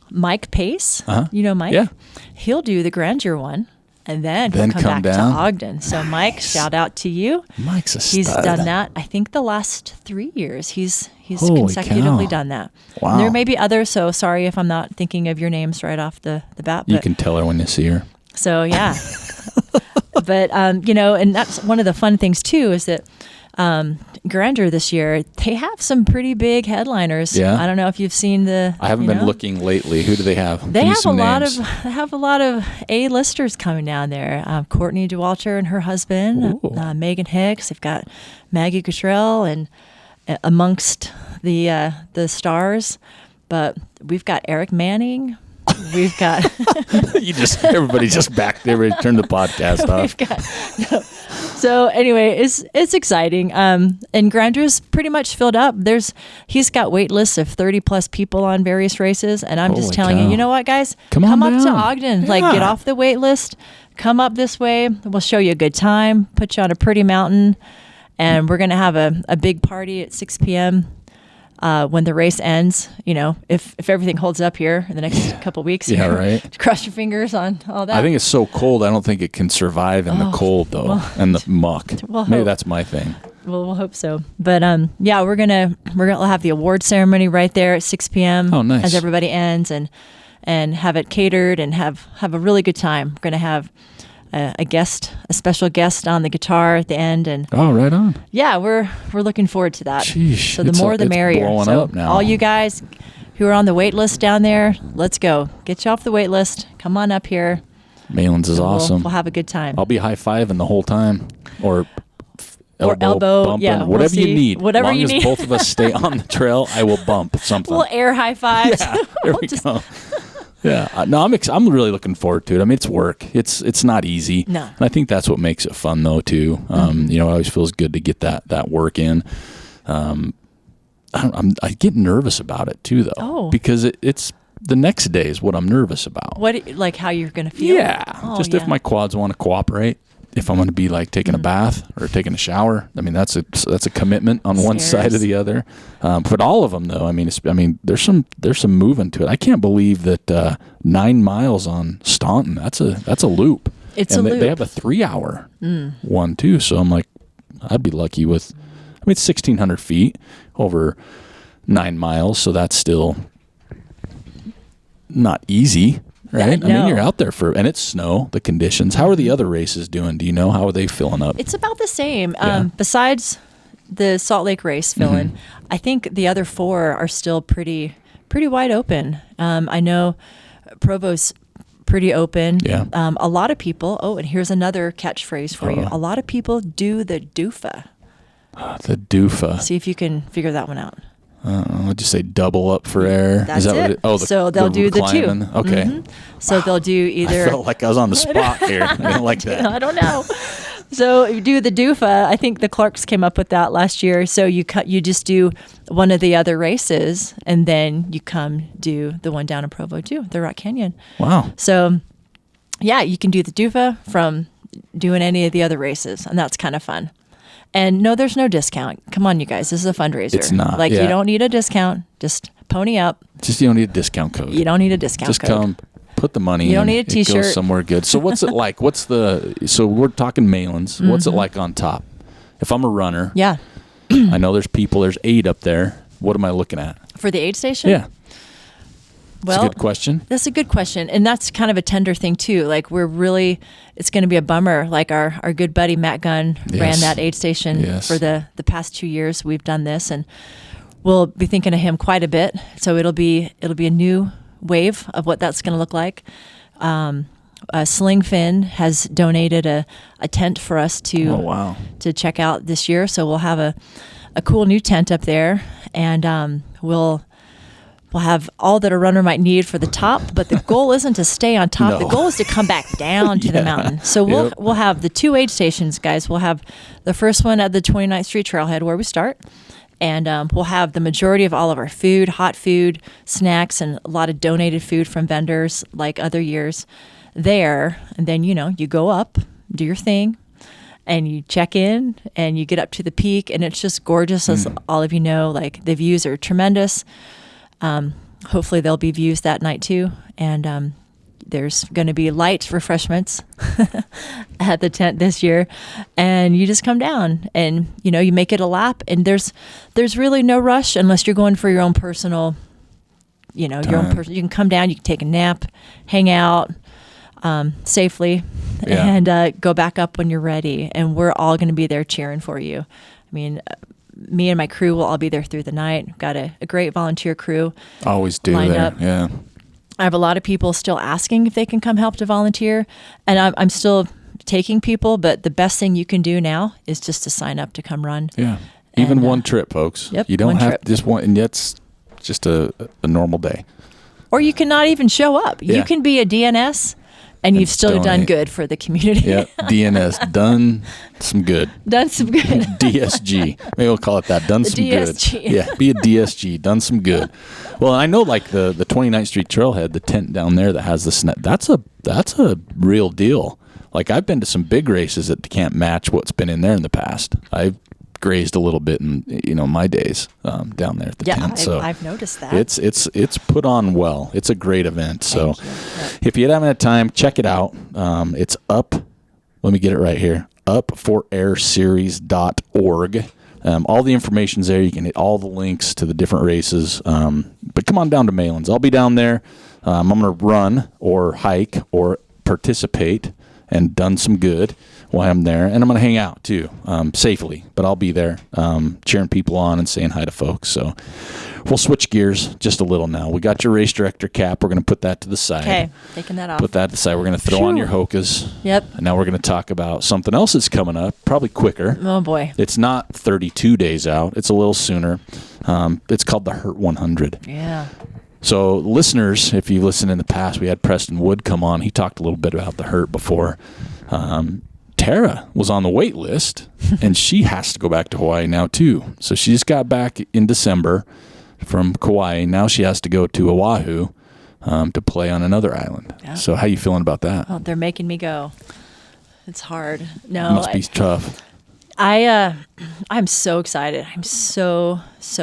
[SPEAKER 2] Mike Pace, you know Mike?
[SPEAKER 3] Yeah.
[SPEAKER 2] He'll do the Grandeur one. And then he'll come back
[SPEAKER 3] down
[SPEAKER 2] to Ogden. So Mike, shout out to you.
[SPEAKER 3] Mike's a
[SPEAKER 2] He's
[SPEAKER 3] stud.
[SPEAKER 2] done that. I think the last 3 years he's
[SPEAKER 3] Holy
[SPEAKER 2] consecutively
[SPEAKER 3] cow.
[SPEAKER 2] done that.
[SPEAKER 3] Wow.
[SPEAKER 2] And there may be others, so sorry if I'm not thinking of your names right off the bat. But,
[SPEAKER 3] You can tell her when you see her.
[SPEAKER 2] So yeah. But and that's one of the fun things too is that Grandeur this year, they have some pretty big headliners.
[SPEAKER 3] Yeah.
[SPEAKER 2] I don't know if you've seen the.
[SPEAKER 3] I haven't been looking lately. Who do they have?
[SPEAKER 2] They
[SPEAKER 3] Give me
[SPEAKER 2] have
[SPEAKER 3] some names.
[SPEAKER 2] They have a lot of A-listers coming down there. Courtney DeWalter and her husband, Megan Hicks. They've got Maggie Cottrell and amongst the stars. But we've got Eric Manning. We've got
[SPEAKER 3] everybody just back there, ready to turn the podcast off.
[SPEAKER 2] So anyway, it's exciting. And Grandeur's pretty much filled up. He's got wait lists of 30 plus people on various races, and I'm just telling you, you know what, guys? Come up
[SPEAKER 3] down.
[SPEAKER 2] to Ogden.
[SPEAKER 3] Yeah.
[SPEAKER 2] Like, get off the wait list. Come up this way. We'll show you a good time. Put you on a pretty mountain, and we're gonna have a big party at 6 p.m. When the race ends, if everything holds up here in the next couple of weeks.
[SPEAKER 3] Yeah, right.
[SPEAKER 2] Cross your fingers on all that.
[SPEAKER 3] I think it's so cold. I don't think it can survive in the cold though, and the muck. Maybe that's my thing.
[SPEAKER 2] Well, we'll hope so. But we're gonna have the award ceremony right there at 6 p.m.
[SPEAKER 3] Oh, nice.
[SPEAKER 2] As everybody ends and have it catered and have a really good time. We're gonna have a special guest on the guitar at the end, and
[SPEAKER 3] right on.
[SPEAKER 2] Yeah, we're looking forward to that.
[SPEAKER 3] Sheesh,
[SPEAKER 2] so the more the merrier.
[SPEAKER 3] Blowing
[SPEAKER 2] so
[SPEAKER 3] up now.
[SPEAKER 2] all you guys who are on the wait list down there, let's go. Get you off the wait list. Come on up here.
[SPEAKER 3] Malans is awesome.
[SPEAKER 2] We'll have a good time.
[SPEAKER 3] I'll be high-fiving the whole time, or
[SPEAKER 2] elbow
[SPEAKER 3] bumping,
[SPEAKER 2] yeah,
[SPEAKER 3] whatever you need.
[SPEAKER 2] Whatever
[SPEAKER 3] you
[SPEAKER 2] need.
[SPEAKER 3] As long as both of us stay on the trail, I will bump something.
[SPEAKER 2] We'll air high fives.
[SPEAKER 3] Yeah, there we go. Yeah, no, I'm really looking forward to it. I mean, it's work. It's not easy.
[SPEAKER 2] No.
[SPEAKER 3] And I think that's what makes it fun, though, too. It always feels good to get that work in. I get nervous about it, too, though. Because it's the next day is what I'm nervous about.
[SPEAKER 2] Like how you're going to feel?
[SPEAKER 3] Yeah. If my quads want to cooperate. If I'm going to be like taking a bath or taking a shower, I mean that's a commitment on one side or the other. But all of them though, I mean there's some movement to it. I can't believe that 9 miles on Staunton. That's a loop.
[SPEAKER 2] It's a loop.
[SPEAKER 3] They have a 3-hour one too. So I'm like, I'd be lucky with. It's 1,600 feet over 9 miles, so that's still not easy. Right?
[SPEAKER 2] No.
[SPEAKER 3] I mean, you're out there and it's snow, the conditions. How are the other races doing? Do you know? How are they filling up?
[SPEAKER 2] It's about the same.
[SPEAKER 3] Yeah.
[SPEAKER 2] Besides the Salt Lake race fill-in. I think the other 4 are still pretty wide open. I know Provo's pretty open.
[SPEAKER 3] Yeah.
[SPEAKER 2] A lot of people. Oh, and here's another catchphrase for you. A lot of people do the DUFA.
[SPEAKER 3] The DUFA.
[SPEAKER 2] See if you can figure that one out.
[SPEAKER 3] I'll just say double up for air.
[SPEAKER 2] That's
[SPEAKER 3] Is that
[SPEAKER 2] it.
[SPEAKER 3] What
[SPEAKER 2] so they'll do the 2.
[SPEAKER 3] Okay.
[SPEAKER 2] So they'll do either.
[SPEAKER 3] I felt like I was on the spot here. I don't like that.
[SPEAKER 2] I don't know. So you do the DUFA. I think the Clarks came up with that last year. So you just do one of the other races, and then you come do the one down in Provo too, the Rock Canyon.
[SPEAKER 3] Wow.
[SPEAKER 2] So yeah, you can do the DUFA from doing any of the other races, and that's kind of fun. And no, there's no discount. Come on, you guys. This is a fundraiser.
[SPEAKER 3] It's not.
[SPEAKER 2] Like, you don't need a discount. Just pony up.
[SPEAKER 3] Just, you don't need a discount code.
[SPEAKER 2] You don't need a discount
[SPEAKER 3] Just
[SPEAKER 2] code.
[SPEAKER 3] come, put the money in.
[SPEAKER 2] You don't need a T-shirt.
[SPEAKER 3] It goes somewhere good. So what's it like? So we're talking Malans. What's it like on top? If I'm a runner.
[SPEAKER 2] Yeah.
[SPEAKER 3] I know there's 8 up there. What am I looking at?
[SPEAKER 2] For the aid station?
[SPEAKER 3] Yeah.
[SPEAKER 2] Well,
[SPEAKER 3] that's a good question.
[SPEAKER 2] That's a good question. And that's kind of a tender thing too. Like, it's going to be a bummer. Like our good buddy Matt Gunn ran that aid station for the past 2 years we've done this, and we'll be thinking of him quite a bit. So it'll be a new wave of what that's going to look like. Sling Fin has donated a tent for us to check out this year. So we'll have a cool new tent up there, and we'll have all that a runner might need for the top, but the goal isn't to stay on top.
[SPEAKER 3] No.
[SPEAKER 2] The goal is to come back down to the mountain. So we'll have the 2 aid stations, guys. We'll have the first one at the 29th Street Trailhead where we start, and we'll have the majority of all of our food, hot food, snacks, and a lot of donated food from vendors like other years there. And then, you go up, do your thing, and you check in, and you get up to the peak, and it's just gorgeous, as all of you know. Like, the views are tremendous. Hopefully there'll be views that night too, and there's going to be light refreshments at the tent this year, and you just come down and you make it a lap, and there's really no rush unless you're going for your own personal, your own person. You can come down, you can take a nap, hang out safely, and go back up when you're ready, and we're all going to be there cheering for you. I mean, me and my crew will all be there through the night. We've got a great volunteer crew.
[SPEAKER 3] Always do
[SPEAKER 2] lined
[SPEAKER 3] there.
[SPEAKER 2] Up.
[SPEAKER 3] Yeah.
[SPEAKER 2] I have a lot of people still asking if they can come help to volunteer, and I'm still taking people, but the best thing you can do now is just to sign up to come run.
[SPEAKER 3] Yeah. Even one trip, folks.
[SPEAKER 2] Yep.
[SPEAKER 3] You don't have just one, and that's just a normal day.
[SPEAKER 2] Or you can not even show up.
[SPEAKER 3] Yeah.
[SPEAKER 2] You can be a DNS, and you've still done good for the community.
[SPEAKER 3] Yeah, DNS, done some good.
[SPEAKER 2] Done some good.
[SPEAKER 3] DSG, maybe we'll call it that. Done some
[SPEAKER 2] DSG.
[SPEAKER 3] good. Yeah, be a DSG, done some good. Well, I know, like the 29th Street Trailhead, the tent down there that has the snap. That's a real deal. Like, I've been to some big races that can't match what's been in there in the past. I've grazed a little bit in my days down there at the tent. So
[SPEAKER 2] I've noticed that.
[SPEAKER 3] It's put on well. It's a great event. So if you haven't had time, check it out. It's up. Let me get it right here. Up4airseries.org. All the information's there. You can hit all the links to the different races. But come on down to Malans. I'll be down there. I'm going to run or hike or participate and done some good while I'm there. And I'm going to hang out too, safely. But I'll be there cheering people on and saying hi to folks. So we'll switch gears just a little now. We got your race director cap. We're going to put that to the side.
[SPEAKER 2] Okay, taking that off.
[SPEAKER 3] Put that to the side. We're going to throw on your Hokas.
[SPEAKER 2] Yep.
[SPEAKER 3] And now we're going to talk about something else that's coming up, probably quicker.
[SPEAKER 2] Oh, boy.
[SPEAKER 3] It's not 32 days out. It's a little sooner. It's called the Hurt 100.
[SPEAKER 2] Yeah.
[SPEAKER 3] So listeners, if you listened in the past, we had Preston Wood come on. He talked a little bit about the Hurt before. Tara was on the wait list, and she has to go back to Hawaii now too. So she just got back in December from Kauai. Now she has to go to Oahu to play on another island. Yeah. So how you feeling about that?
[SPEAKER 2] Well, they're making me go. It's hard. No,
[SPEAKER 3] it must be tough.
[SPEAKER 2] I'm so excited. I'm so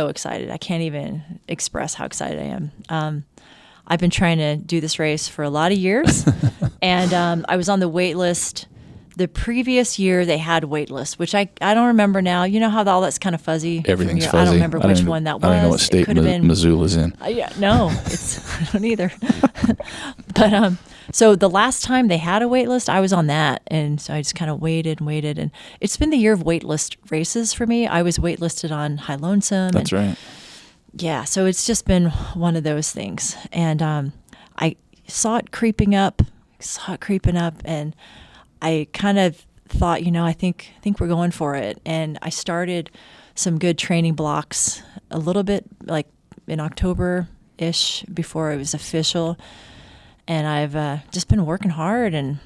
[SPEAKER 2] excited. I can't even express how excited I am. I've been trying to do this race for a lot of years, and I was on the wait list. The previous year they had wait lists, which I don't remember now. You know how all that's kind of fuzzy?
[SPEAKER 3] Everything's fuzzy.
[SPEAKER 2] I don't remember which one that was.
[SPEAKER 3] I don't know what state Missoula's in.
[SPEAKER 2] Yeah, no, I don't either. But So the last time they had a wait list, I was on that. And so I just kind of waited and waited. And it's been the year of wait list races for me. I was waitlisted on High Lonesome.
[SPEAKER 3] That's right.
[SPEAKER 2] Yeah. So it's just been one of those things. And I saw it creeping up, and I kind of thought, I think we're going for it. And I started some good training blocks a little bit like in October-ish before it was official. And I've just been working hard, and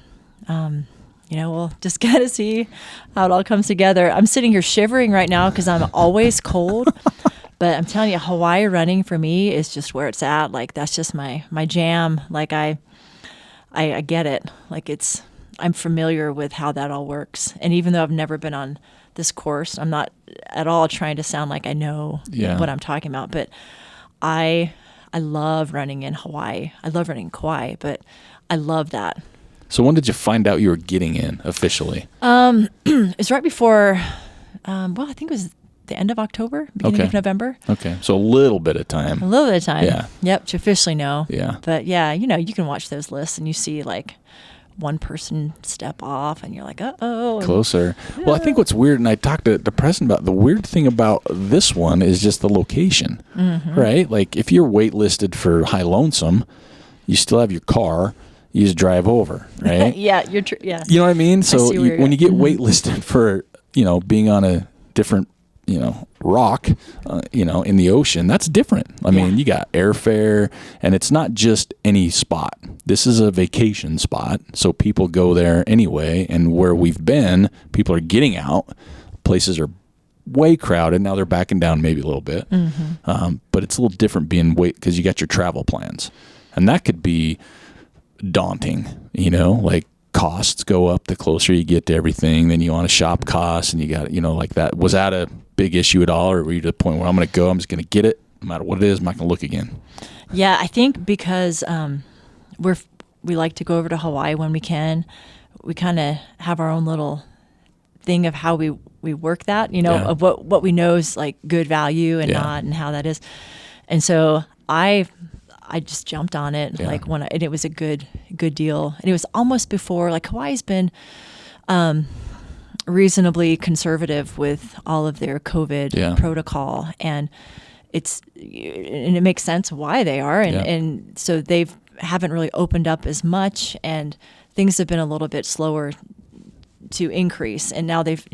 [SPEAKER 2] we'll just got to see how it all comes together. I'm sitting here shivering right now because I'm always cold. But I'm telling you, Hawaii running for me is just where it's at. Like, that's just my jam. Like, I get it. Like, I'm familiar with how that all works. And even though I've never been on this course, I'm not at all trying to sound like I know what I'm talking about. But I love running in Hawaii. I love running in Kauai, but I love that.
[SPEAKER 3] So when did you find out you were getting in officially?
[SPEAKER 2] It's right before, I think it was the end of October, beginning of November.
[SPEAKER 3] Okay. So a little bit of time.
[SPEAKER 2] Yeah. Yep. To officially know.
[SPEAKER 3] Yeah.
[SPEAKER 2] But yeah, you can watch those lists and you see like one person step off and you're like, uh-oh.
[SPEAKER 3] Closer. Yeah. Well, I think what's weird, and I talked to Preston about, the weird thing about this one is just the location, right? Like if you're waitlisted for High Lonesome, you still have your car, you just drive over, right?
[SPEAKER 2] Yeah.
[SPEAKER 3] Yeah. You know what I mean? So when you get waitlisted for, being on a different rock, in the ocean, that's different. I mean, you got airfare, and it's not just any spot. This is a vacation spot, so people go there anyway. And where we've been, people are getting out. Places are way crowded. Now they're backing down maybe a little bit. But it's a little different being because you got your travel plans. And that could be daunting, like costs go up the closer you get to everything. Then you want to shop costs, and you got, like that. Was that a big issue at all, or were you to the point where I'm going to go, I'm just going to get it no matter what it is, I'm not going to look again?
[SPEAKER 2] Yeah, I think because we like to go over to Hawaii when we can. We kind of have our own little thing of how we work that, of what we know is like good value and not, and how that is. And so I just jumped on it and it was a good deal. And it was almost before, like, Hawaii's been reasonably conservative with all of their COVID protocol, and it makes sense why they are, and so haven't really opened up as much, and things have been a little bit slower to increase, and now they've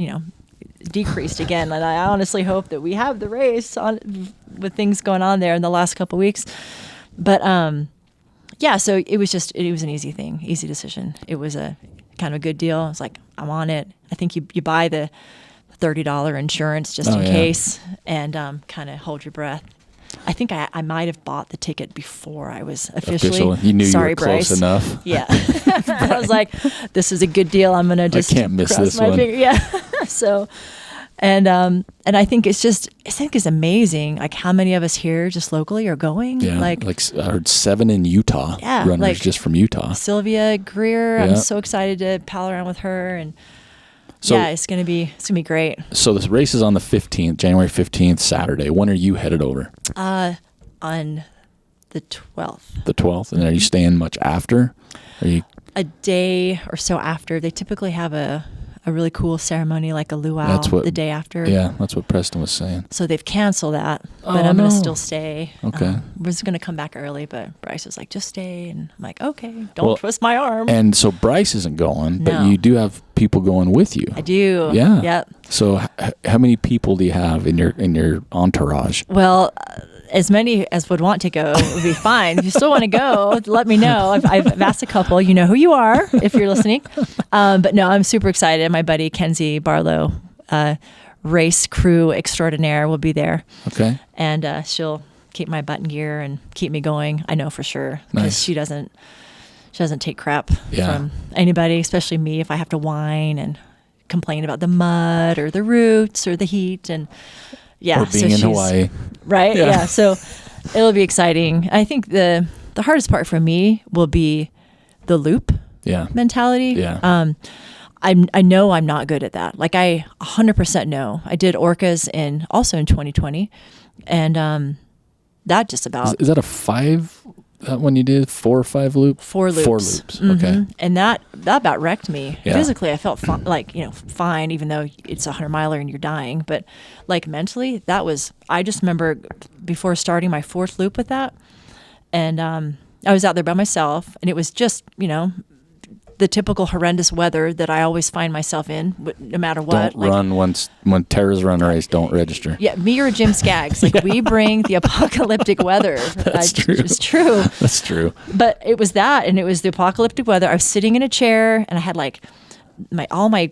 [SPEAKER 2] decreased again. And I honestly hope that we have the race on with things going on there in the last couple of weeks. But so it was an easy decision. It was a kind of a good deal. It's like, I'm on it. I think you buy the $30 insurance just in case, and kind of hold your breath. I think I might have bought the ticket before I was officially.
[SPEAKER 3] You knew you were
[SPEAKER 2] Bryce.
[SPEAKER 3] close enough.
[SPEAKER 2] Yeah. I was like, this is a good deal. I'm going to just
[SPEAKER 3] I can't miss
[SPEAKER 2] cross
[SPEAKER 3] this
[SPEAKER 2] my
[SPEAKER 3] one.
[SPEAKER 2] finger. Yeah. So, and I think it's amazing, like, how many of us here just locally are going.
[SPEAKER 3] Yeah.
[SPEAKER 2] Like
[SPEAKER 3] I heard 7 in Utah.
[SPEAKER 2] Yeah,
[SPEAKER 3] runners
[SPEAKER 2] like
[SPEAKER 3] just from Utah.
[SPEAKER 2] Sylvia Greer. I'm so excited to pal around with her, and it's gonna be great.
[SPEAKER 3] So this race is on the 15th, January 15th, Saturday. When are you headed over?
[SPEAKER 2] On the 12th.
[SPEAKER 3] The 12th, and are you staying much after? Are you
[SPEAKER 2] a day or so after? They typically have a really cool ceremony, like a luau, the day after.
[SPEAKER 3] Yeah, that's what Preston was saying.
[SPEAKER 2] So they've canceled that, but I'm going to still stay.
[SPEAKER 3] Okay.
[SPEAKER 2] We're just going to come back early, but Bryce was like, just stay. And I'm like, okay, don't twist my arm.
[SPEAKER 3] And so Bryce isn't going, but you do have people going with you.
[SPEAKER 2] I do.
[SPEAKER 3] Yeah.
[SPEAKER 2] Yep.
[SPEAKER 3] So how many people do you have in your entourage?
[SPEAKER 2] Well, as many as would want to go would be fine. If you still want to go, let me know. I've asked a couple. You know who you are if you're listening. But no, I'm super excited. My buddy Kenzie Barlow, race crew extraordinaire, will be there.
[SPEAKER 3] Okay.
[SPEAKER 2] And she'll keep my button gear and keep me going. I know for sure, because she doesn't take crap from anybody, especially me, if I have to whine and complain about the mud or the roots or the heat and. Yeah,
[SPEAKER 3] or being in Hawaii.
[SPEAKER 2] Right, yeah. So it'll be exciting. I think the hardest part for me will be the loop mentality.
[SPEAKER 3] Yeah.
[SPEAKER 2] I know I'm not good at that. Like, I 100% know. I did Orcas also in 2020, and that just about...
[SPEAKER 3] Is that a 5 that one you did 4 or 5 loops?
[SPEAKER 2] 4 loops.
[SPEAKER 3] 4 loops. Okay.
[SPEAKER 2] And that about wrecked me.
[SPEAKER 3] Yeah.
[SPEAKER 2] Physically, I felt fine, even though it's a 100-miler and you're dying. But like mentally, I just remember before starting my 4th loop with that, and I was out there by myself, and it was just, the typical horrendous weather that I always find myself in, no matter what.
[SPEAKER 3] Don't run when Tara's run a race. Don't register.
[SPEAKER 2] Yeah, me or Jim Skaggs. We bring the apocalyptic weather.
[SPEAKER 3] That's true.
[SPEAKER 2] It's true.
[SPEAKER 3] That's true.
[SPEAKER 2] But it was that, and it was the apocalyptic weather. I was sitting in a chair, and I had all my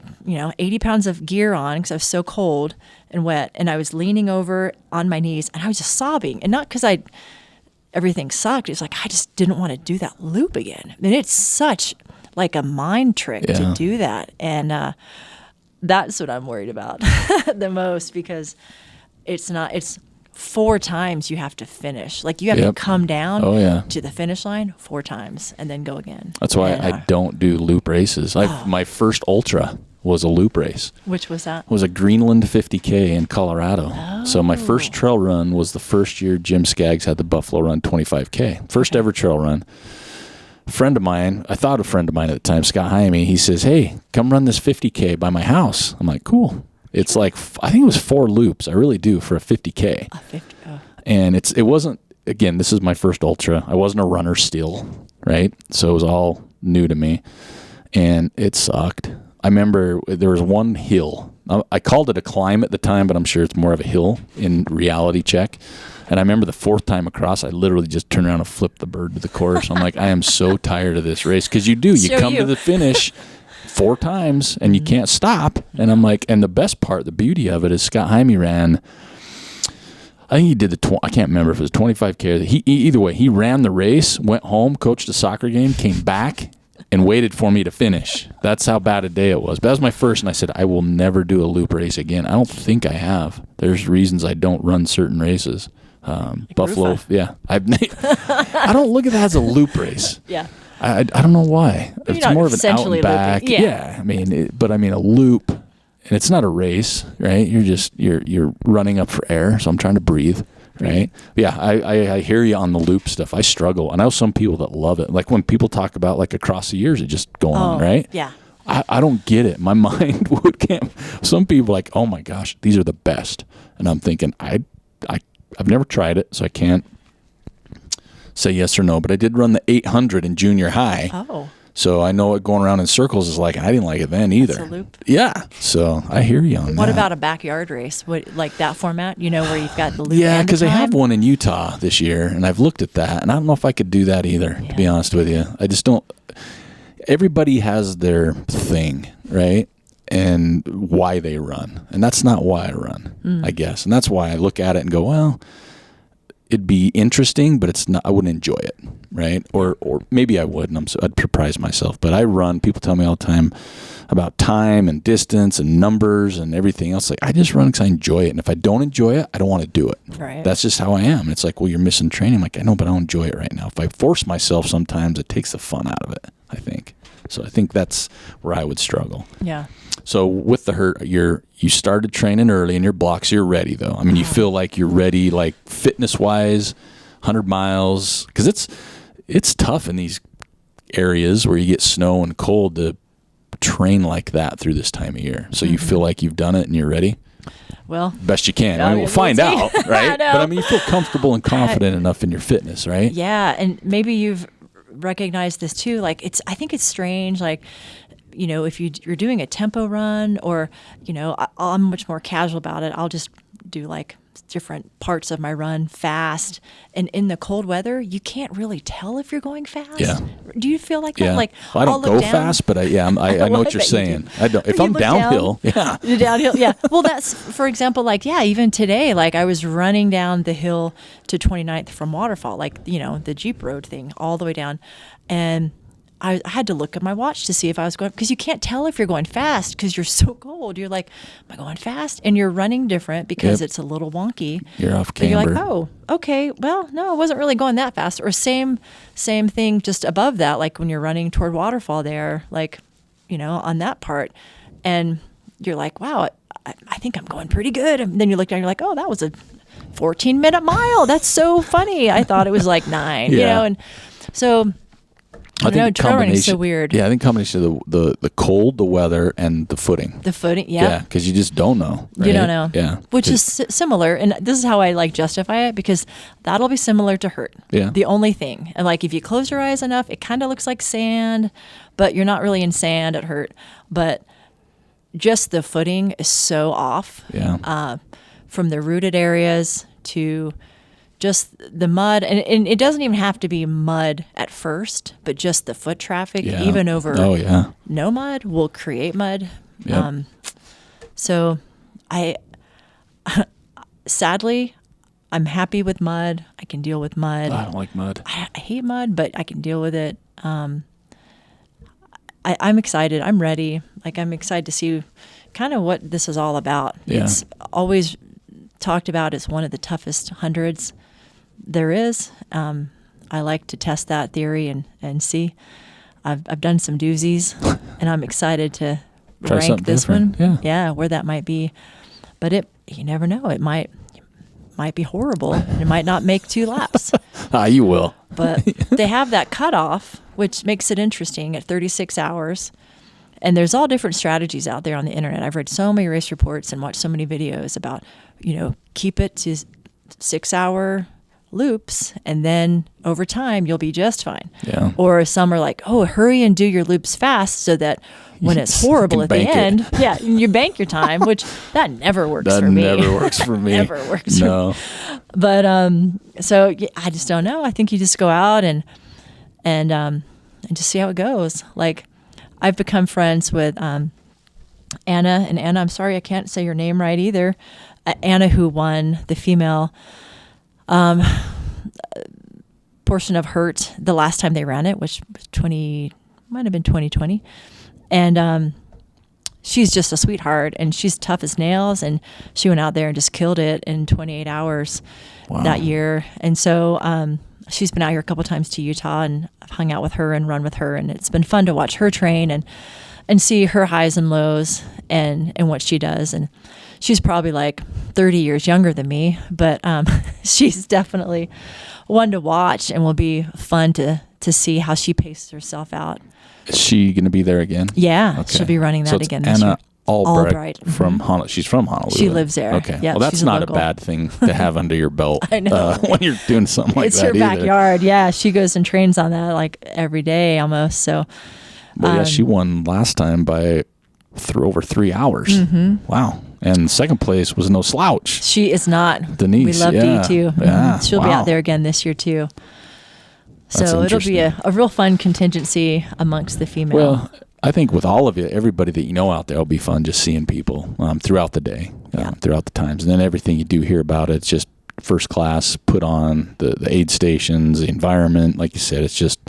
[SPEAKER 2] 80 pounds of gear on because I was so cold and wet, and I was leaning over on my knees, and I was just sobbing, and not because everything sucked. It's like I just didn't want to do that loop again. I mean, it's such like a mind trick to do that, and that's what I'm worried about the most, because it's 4 times you have to finish. Like you have to come down to the finish line 4 times and then go again.
[SPEAKER 3] That's why I don't do loop races. My first ultra was a loop race.
[SPEAKER 2] Which was that?
[SPEAKER 3] It was a Greenland 50K in Colorado. Oh. So my first trail run was the first year Jim Skaggs had the Buffalo Run 25K. First ever trail run. A friend of mine at the time, Scott Hyme, he says, hey, come run this 50K by my house. I'm like, cool. It's like, I think it was 4 loops. I really do, for a 50K. And it wasn't, again, this is my first ultra. I wasn't a runner still, right? So it was all new to me. And it sucked. I remember there was one hill. I called it a climb at the time, but I'm sure it's more of a hill in reality check. And I remember the 4th time across, I literally just turned around and flipped the bird to the course. I'm like, I am so tired of this race. Because you come to the finish 4 times and you can't stop. And I'm like, and the best part, the beauty of it is Scott Hyme ran, I think he did I can't remember if it was 25K. Either way, he ran the race, went home, coached a soccer game, came back, and waited for me to finish. That's how bad a day it was. But that was my first, and I said, I will never do a loop race again. I don't think I have. There's reasons I don't run certain races. Buffalo,
[SPEAKER 2] RUFA.
[SPEAKER 3] yeah. I don't look at that as a loop race.
[SPEAKER 2] Yeah.
[SPEAKER 3] I don't know why. It's more of an out and back.
[SPEAKER 2] Looping. Yeah.
[SPEAKER 3] I mean, a loop, and it's not a race, right? You're running up for air, so I'm trying to breathe, right? Yeah, I hear you on the loop stuff. I struggle. I know some people that love it. Like when people talk about like across the years, it just go on, right?
[SPEAKER 2] Yeah.
[SPEAKER 3] I don't get it. My mind would can't. Some people are like, oh my gosh, these are the best. And I'm thinking, I've never tried it, so I can't say yes or no. But I did run the 800 in junior high.
[SPEAKER 2] Oh.
[SPEAKER 3] So I know what going around in circles is like. I didn't like it then either.
[SPEAKER 2] That's a loop.
[SPEAKER 3] Yeah. So I hear you on that.
[SPEAKER 2] What about a backyard race? Like that format, where you've got the loop?
[SPEAKER 3] Yeah,
[SPEAKER 2] because
[SPEAKER 3] they have one in Utah this year, and I've looked at that, and I don't know if I could do that either, to be honest with you. I just don't. Everybody has their thing, right? And why they run. And that's not why I run, I guess. And that's why I look at it and go, well, it'd be interesting, but it's not. I wouldn't enjoy it, right? Or maybe I would, and I'd surprise myself. But I run. People tell me all the time about time and distance and numbers and everything else. Like I just run because I enjoy it, and if I don't enjoy it, I don't want to do it.
[SPEAKER 2] Right.
[SPEAKER 3] That's just how I am. And it's like, well, you're missing training. I'm like, I know, but I don't enjoy it right now. If I force myself, sometimes it takes the fun out of it, I think. So I think that's where I would struggle.
[SPEAKER 2] Yeah.
[SPEAKER 3] So with the hurt, you started training early in your blocks. You're ready though. I mean, you feel like you're ready, like fitness wise, 100 miles, because it's tough in these areas where you get snow and cold to train like that through this time of year. So you feel like you've done it and you're ready.
[SPEAKER 2] Well,
[SPEAKER 3] best you can. I mean, we'll find out, right? But I mean, you feel comfortable and confident enough in your fitness, right?
[SPEAKER 2] Yeah, and maybe you've recognized this too. Like I think it's strange. Like, if you're doing a tempo run, or I'm much more casual about it. I'll just do like different parts of my run fast, and in the cold weather, you can't really tell if you're going fast.
[SPEAKER 3] Yeah.
[SPEAKER 2] Do you feel like that?
[SPEAKER 3] Yeah.
[SPEAKER 2] Like
[SPEAKER 3] I don't go fast, but I know what you're saying. I don't. If I'm downhill,
[SPEAKER 2] downhill, yeah. Well, that's for example, like even today, like I was running down the hill to 29th from Waterfall, like the Jeep road thing, all the way down, and I had to look at my watch to see if I was going, because you can't tell if you're going fast because you're so cold. You're like, am I going fast? And you're running different because it's a little wonky.
[SPEAKER 3] You're off camber.
[SPEAKER 2] You're like, oh, okay. Well, no, I wasn't really going that fast. Or same thing just above that, like when you're running toward Waterfall there, like, on that part. And you're like, wow, I think I'm going pretty good. And then you look down, you're like, oh, that was a 14-minute mile. That's so funny. I thought it was like 9, you know, and so I don't know, trail running is so weird.
[SPEAKER 3] Yeah, I think combination of the cold, the weather, and the footing.
[SPEAKER 2] The footing, yeah.
[SPEAKER 3] Yeah, because you just don't know. Right?
[SPEAKER 2] You don't know.
[SPEAKER 3] Yeah.
[SPEAKER 2] Which is similar. And this is how I like justify it, because that'll be similar to hurt.
[SPEAKER 3] Yeah.
[SPEAKER 2] The only thing. And like if you close your eyes enough, it kind of looks like sand, but you're not really in sand at hurt. But just the footing is so off.
[SPEAKER 3] Yeah.
[SPEAKER 2] From the rooted areas to just the mud, and it doesn't even have to be mud at first, but just the foot traffic, even over no mud will create mud.
[SPEAKER 3] Yep.
[SPEAKER 2] So sadly, I'm happy with mud. I can deal with mud.
[SPEAKER 3] I don't like mud.
[SPEAKER 2] I hate mud, but I can deal with it. I'm excited. I'm ready. Like, I'm excited to see kind of what this is all about.
[SPEAKER 3] Yeah.
[SPEAKER 2] It's always talked about as one of the toughest hundreds there is. I like to test that theory and see. I've done some doozies, and I'm excited to rank this one. Yeah, where that might be. But you never know. It might be horrible. It might not make 2 laps.
[SPEAKER 3] You will.
[SPEAKER 2] But they have that cutoff, which makes it interesting at 36 hours. And there's all different strategies out there on the internet. I've read so many race reports and watched so many videos about, keep it to 6-hour loops, and then over time you'll be just fine.
[SPEAKER 3] Yeah.
[SPEAKER 2] Or some are like, hurry and do your loops fast so that when it's horrible at the end, you bank your time, which that never works for me.
[SPEAKER 3] That never works for me.
[SPEAKER 2] Never works for me. But so I just don't know. I think you just go out and just see how it goes. Like, I've become friends with Anna, and Anna, I'm sorry I can't say your name right either. Anna, who won the female portion of Hurt the last time they ran it, which might have been 2020. And she's just a sweetheart, and she's tough as nails, and she went out there and just killed it in 28 hours that year. And so she's been out here a couple times to Utah, and I've hung out with her and run with her, and it's been fun to watch her train and see her highs and lows and what she does. And she's probably like 30 years younger than me, but she's definitely one to watch, and will be fun to see how she paces herself out.
[SPEAKER 3] Is she going to be there again?
[SPEAKER 2] Yeah,
[SPEAKER 3] okay.
[SPEAKER 2] She'll be running that
[SPEAKER 3] so it's
[SPEAKER 2] again this
[SPEAKER 3] Anna
[SPEAKER 2] year. Albright.
[SPEAKER 3] From she's from Honolulu.
[SPEAKER 2] She lives there.
[SPEAKER 3] Okay.
[SPEAKER 2] Yeah,
[SPEAKER 3] well, that's not
[SPEAKER 2] local.
[SPEAKER 3] a bad thing to have under your belt.
[SPEAKER 2] I know.
[SPEAKER 3] When you're doing something like
[SPEAKER 2] it's
[SPEAKER 3] that.
[SPEAKER 2] It's her backyard. Yeah, she goes and trains on that like every day almost. So.
[SPEAKER 3] Well, she won last time by over 3 hours.
[SPEAKER 2] Mm-hmm.
[SPEAKER 3] Wow. And second place was no slouch.
[SPEAKER 2] She is not.
[SPEAKER 3] Denise.
[SPEAKER 2] We love Dee too.
[SPEAKER 3] Yeah.
[SPEAKER 2] She'll be out there again this year too.
[SPEAKER 3] That's
[SPEAKER 2] So it'll be a real fun contingency amongst the female.
[SPEAKER 3] Well, I think with all of you, everybody that you know out there, it'll be fun just seeing people throughout the day, throughout the times. And then everything you do hear about it's just first class, put on the aid stations, the environment. Like you said, it's just,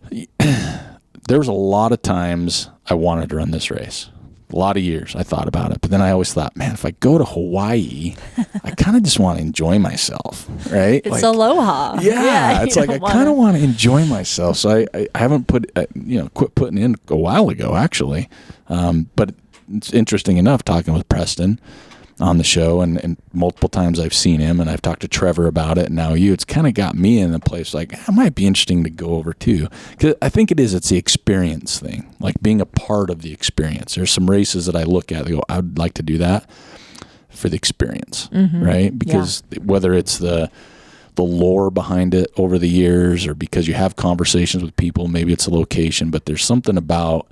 [SPEAKER 3] there was a lot of times I wanted to run this race. A lot of years I thought about it, but then I always thought, man, if I go to Hawaii, I kind of just want to enjoy myself, right?
[SPEAKER 2] It's aloha.
[SPEAKER 3] Yeah, it's like I kind of want to enjoy myself. So I haven't quit putting in a while ago, actually. But it's interesting enough talking with Preston on the show, and multiple times I've seen him, and I've talked to Trevor about it, and now you. It's kind of got me in a place like, it might be interesting to go over too. Because I think it's the experience thing, like being a part of the experience. There's some races that I look at, I go, I would like to do that for the experience, right? Because whether it's the lore behind it over the years, or because you have conversations with people, maybe it's a location, but there's something about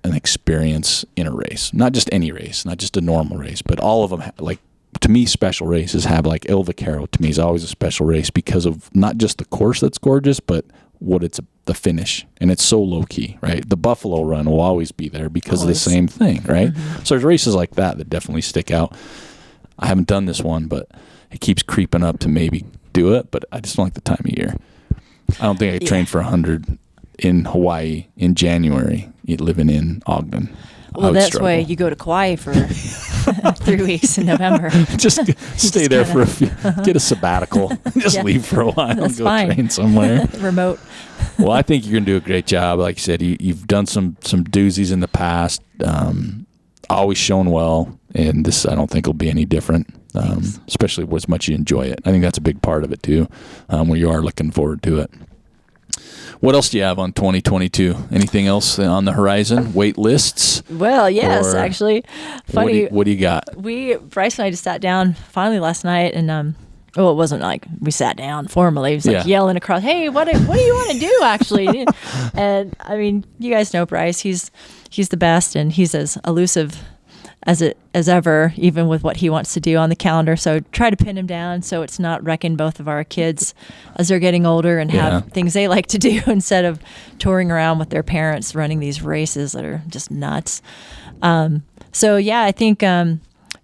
[SPEAKER 3] an experience in a race, not just any race, not just a normal race, but all of them. Like, to me, special races have, like El Vaquero to me is always a special race because of not just the course that's gorgeous, but what the finish, and it's so low key, right? The Buffalo Run will always be there because of the same thing, right? So there's races like that definitely stick out. I haven't done this one, but it keeps creeping up to maybe do it, but I just don't like the time of year. I don't think I could train for 100 in Hawaii in January, living in Ogden.
[SPEAKER 2] Well, that's why you go to Kauai for 3 weeks in November.
[SPEAKER 3] Just stay there for a few, get a sabbatical, just leave for a while and go train somewhere.
[SPEAKER 2] Remote.
[SPEAKER 3] Well, I think you're going to do a great job. Like you said, you've done some doozies in the past, always shown well, and this I don't think will be any different. especially with as much as you enjoy it. I think that's a big part of it too, where you are looking forward to it. What else do you have on 2022? Anything else on the horizon? Wait lists?
[SPEAKER 2] Well, yes, actually. Funny.
[SPEAKER 3] What do you got?
[SPEAKER 2] Bryce and I just sat down finally last night, and well, it wasn't like we sat down formally. It was like yelling across, "Hey, what do you want to do?" Actually, and I mean, you guys know Bryce. He's the best, and he's as elusive as ever, even with what he wants to do on the calendar. So try to pin him down so it's not wrecking both of our kids as they're getting older and have things they like to do instead of touring around with their parents running these races that are just nuts. So yeah, I think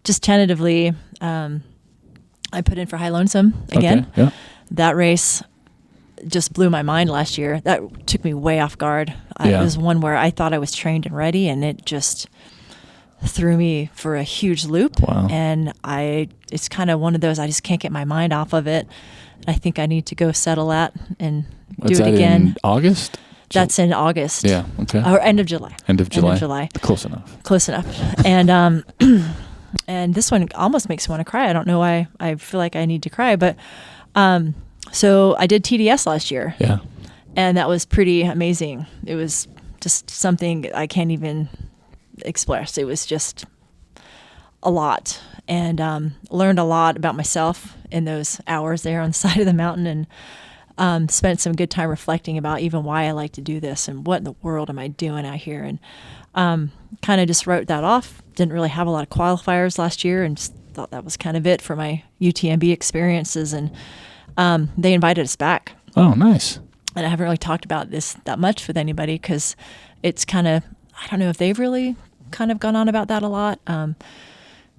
[SPEAKER 2] just tentatively, I put in for High Lonesome again.
[SPEAKER 3] Okay. Yeah.
[SPEAKER 2] That race just blew my mind last year. That took me way off guard. It was one where I thought I was trained and ready, and it just threw me for a huge loop.
[SPEAKER 3] Wow.
[SPEAKER 2] And it's kind of one of those, I just can't get my mind off of it. I think I need to go settle that and do it again.
[SPEAKER 3] In August?
[SPEAKER 2] That's in August.
[SPEAKER 3] Yeah. Okay.
[SPEAKER 2] Or end of July.
[SPEAKER 3] End of July. Close enough.
[SPEAKER 2] And and this one almost makes me want to cry. I don't know why I feel like I need to cry, but so I did TDS last year.
[SPEAKER 3] Yeah.
[SPEAKER 2] And that was pretty amazing. It was just something I can't even express. It was just a lot, and learned a lot about myself in those hours there on the side of the mountain, and spent some good time reflecting about even why I like to do this and what in the world am I doing out here, and kind of just wrote that off. Didn't really have a lot of qualifiers last year, and just thought that was kind of it for my UTMB experiences, and they invited us back.
[SPEAKER 3] Oh, nice.
[SPEAKER 2] And I haven't really talked about this that much with anybody because it's kind of, I don't know if they've really kind of gone on about that a lot,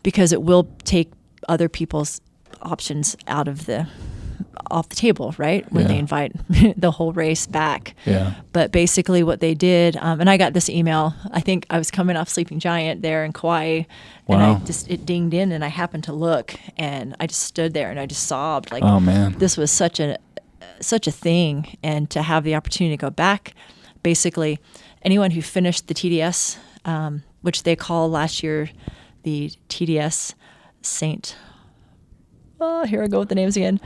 [SPEAKER 2] because it will take other people's options off the table, right? When they invite the whole race back.
[SPEAKER 3] Yeah.
[SPEAKER 2] But basically what they did, and I got this email, I think I was coming off Sleeping Giant there in Kauai, and it dinged in, and I happened to look, and I just stood there and I just sobbed. Like,
[SPEAKER 3] oh man,
[SPEAKER 2] this was such a thing, and to have the opportunity to go back, basically anyone who finished the TDS, which they call last year the TDS Saint. Oh, here I go with the names again.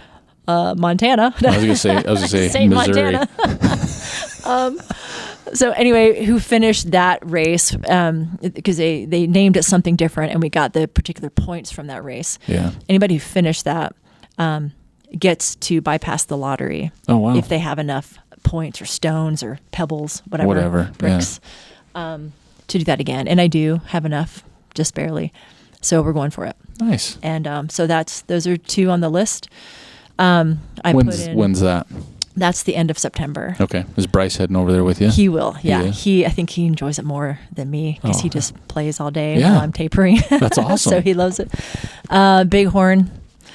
[SPEAKER 2] Montana.
[SPEAKER 3] I was gonna say
[SPEAKER 2] Saint
[SPEAKER 3] Missouri.
[SPEAKER 2] Montana. So anyway, who finished that race, because they named it something different, and we got the particular points from that race.
[SPEAKER 3] Yeah.
[SPEAKER 2] Anybody who finished that gets to bypass the lottery.
[SPEAKER 3] Oh wow.
[SPEAKER 2] If they have enough points or stones or pebbles, whatever bricks, to do that again. And I do have enough, just barely. So we're going for it.
[SPEAKER 3] Nice.
[SPEAKER 2] And so those are two on the list. When's
[SPEAKER 3] that?
[SPEAKER 2] That's the end of September.
[SPEAKER 3] Okay. Is Bryce heading over there with you?
[SPEAKER 2] He will. Yeah. I think he enjoys it more than me because he just plays all day
[SPEAKER 3] Yeah.
[SPEAKER 2] while I'm tapering.
[SPEAKER 3] That's awesome.
[SPEAKER 2] So he loves it. Bighorn.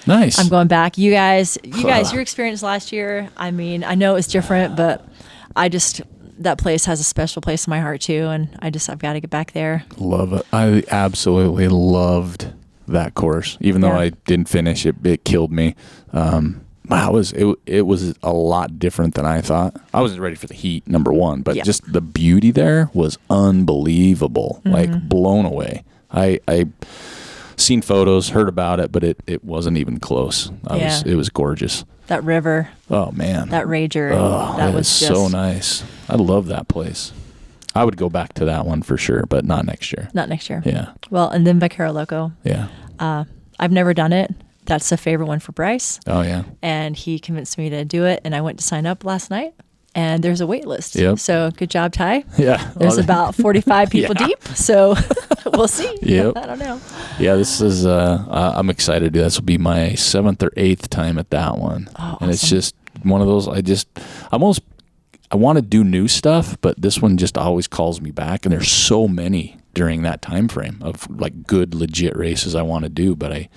[SPEAKER 3] Nice.
[SPEAKER 2] I'm going back. You guys, your experience last year, I mean, I know it's different, but that place has a special place in my heart too. And I've got to get back there.
[SPEAKER 3] Love it. I absolutely loved that course. Even though I didn't finish it, it killed me. Wow, it was a lot different than I thought. I wasn't ready for the heat, number one, but just the beauty there was unbelievable. Mm-hmm. Like blown away. I seen photos, heard about it, but it wasn't even close. It was gorgeous.
[SPEAKER 2] That river.
[SPEAKER 3] Oh man.
[SPEAKER 2] That rager.
[SPEAKER 3] Oh,
[SPEAKER 2] that was
[SPEAKER 3] so nice. I love that place. I would go back to that one for sure, but not next year.
[SPEAKER 2] Not next year.
[SPEAKER 3] Yeah.
[SPEAKER 2] Well, and then Vaquero Loco.
[SPEAKER 3] Yeah.
[SPEAKER 2] I've never done it. That's a favorite one for Bryce.
[SPEAKER 3] Oh yeah.
[SPEAKER 2] And he convinced me to do it, and I went to sign up last night. And there's a wait list.
[SPEAKER 3] Yep.
[SPEAKER 2] So good job, Ty.
[SPEAKER 3] Yeah.
[SPEAKER 2] There's about 45 people deep. So we'll see.
[SPEAKER 3] Yep.
[SPEAKER 2] I don't know.
[SPEAKER 3] Yeah, this is, I'm excited to do that. This will be my 7th or 8th time at that one.
[SPEAKER 2] Oh, awesome.
[SPEAKER 3] And it's just one of those, I want to do new stuff, but this one just always calls me back. And there's so many during that time frame of like good, legit races I want to do, but I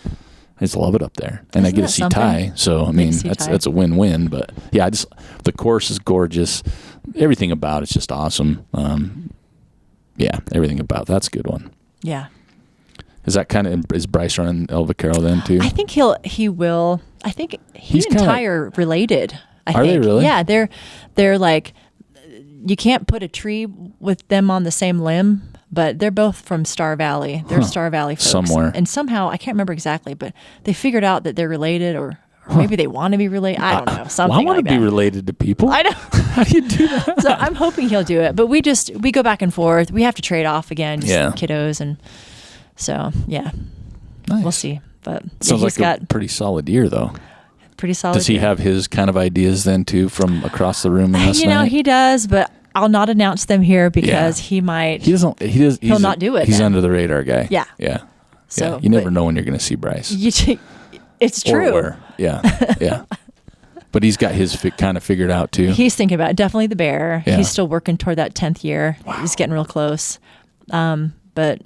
[SPEAKER 3] just love it up there, and I get to see Ty. So I mean, that's a win-win. But yeah, the course is gorgeous. Everything about it's just awesome. Yeah, everything about that's a good one.
[SPEAKER 2] Yeah.
[SPEAKER 3] Is that is Bryce running El Vaquero then too?
[SPEAKER 2] I think he will. I think he and Ty are related.
[SPEAKER 3] Are they really?
[SPEAKER 2] Yeah, they're like, you can't put a tree with them on the same limb, but they're both from Star Valley. They're Star Valley folks.
[SPEAKER 3] Somewhere.
[SPEAKER 2] And somehow, I can't remember exactly, but they figured out that they're related, or maybe they want to be related. I don't know. Something
[SPEAKER 3] I want
[SPEAKER 2] like
[SPEAKER 3] to be
[SPEAKER 2] that.
[SPEAKER 3] related to people.
[SPEAKER 2] I know.
[SPEAKER 3] How do you do that?
[SPEAKER 2] So I'm hoping he'll do it. But we go back and forth. We have to trade off again, just
[SPEAKER 3] Yeah.
[SPEAKER 2] kiddos. And so, yeah,
[SPEAKER 3] Nice.
[SPEAKER 2] we'll see. But
[SPEAKER 3] Sounds
[SPEAKER 2] he's
[SPEAKER 3] like
[SPEAKER 2] got
[SPEAKER 3] a pretty solid year, though.
[SPEAKER 2] pretty solid.
[SPEAKER 3] Does he have his kind of ideas then, too, from across the room last night?
[SPEAKER 2] He does, but I'll not announce them here because he might.
[SPEAKER 3] He doesn't. He'll
[SPEAKER 2] not do it
[SPEAKER 3] He's
[SPEAKER 2] then.
[SPEAKER 3] under the radar guy.
[SPEAKER 2] Yeah.
[SPEAKER 3] Yeah.
[SPEAKER 2] So,
[SPEAKER 3] yeah. You never
[SPEAKER 2] but-
[SPEAKER 3] know when you're going to see Bryce.
[SPEAKER 2] It's true.
[SPEAKER 3] Or where. Yeah. Yeah. But he's got his kind of figured out, too.
[SPEAKER 2] He's thinking about it. Definitely the bear.
[SPEAKER 3] Yeah.
[SPEAKER 2] He's still working toward that 10th year. Wow. He's getting real close. But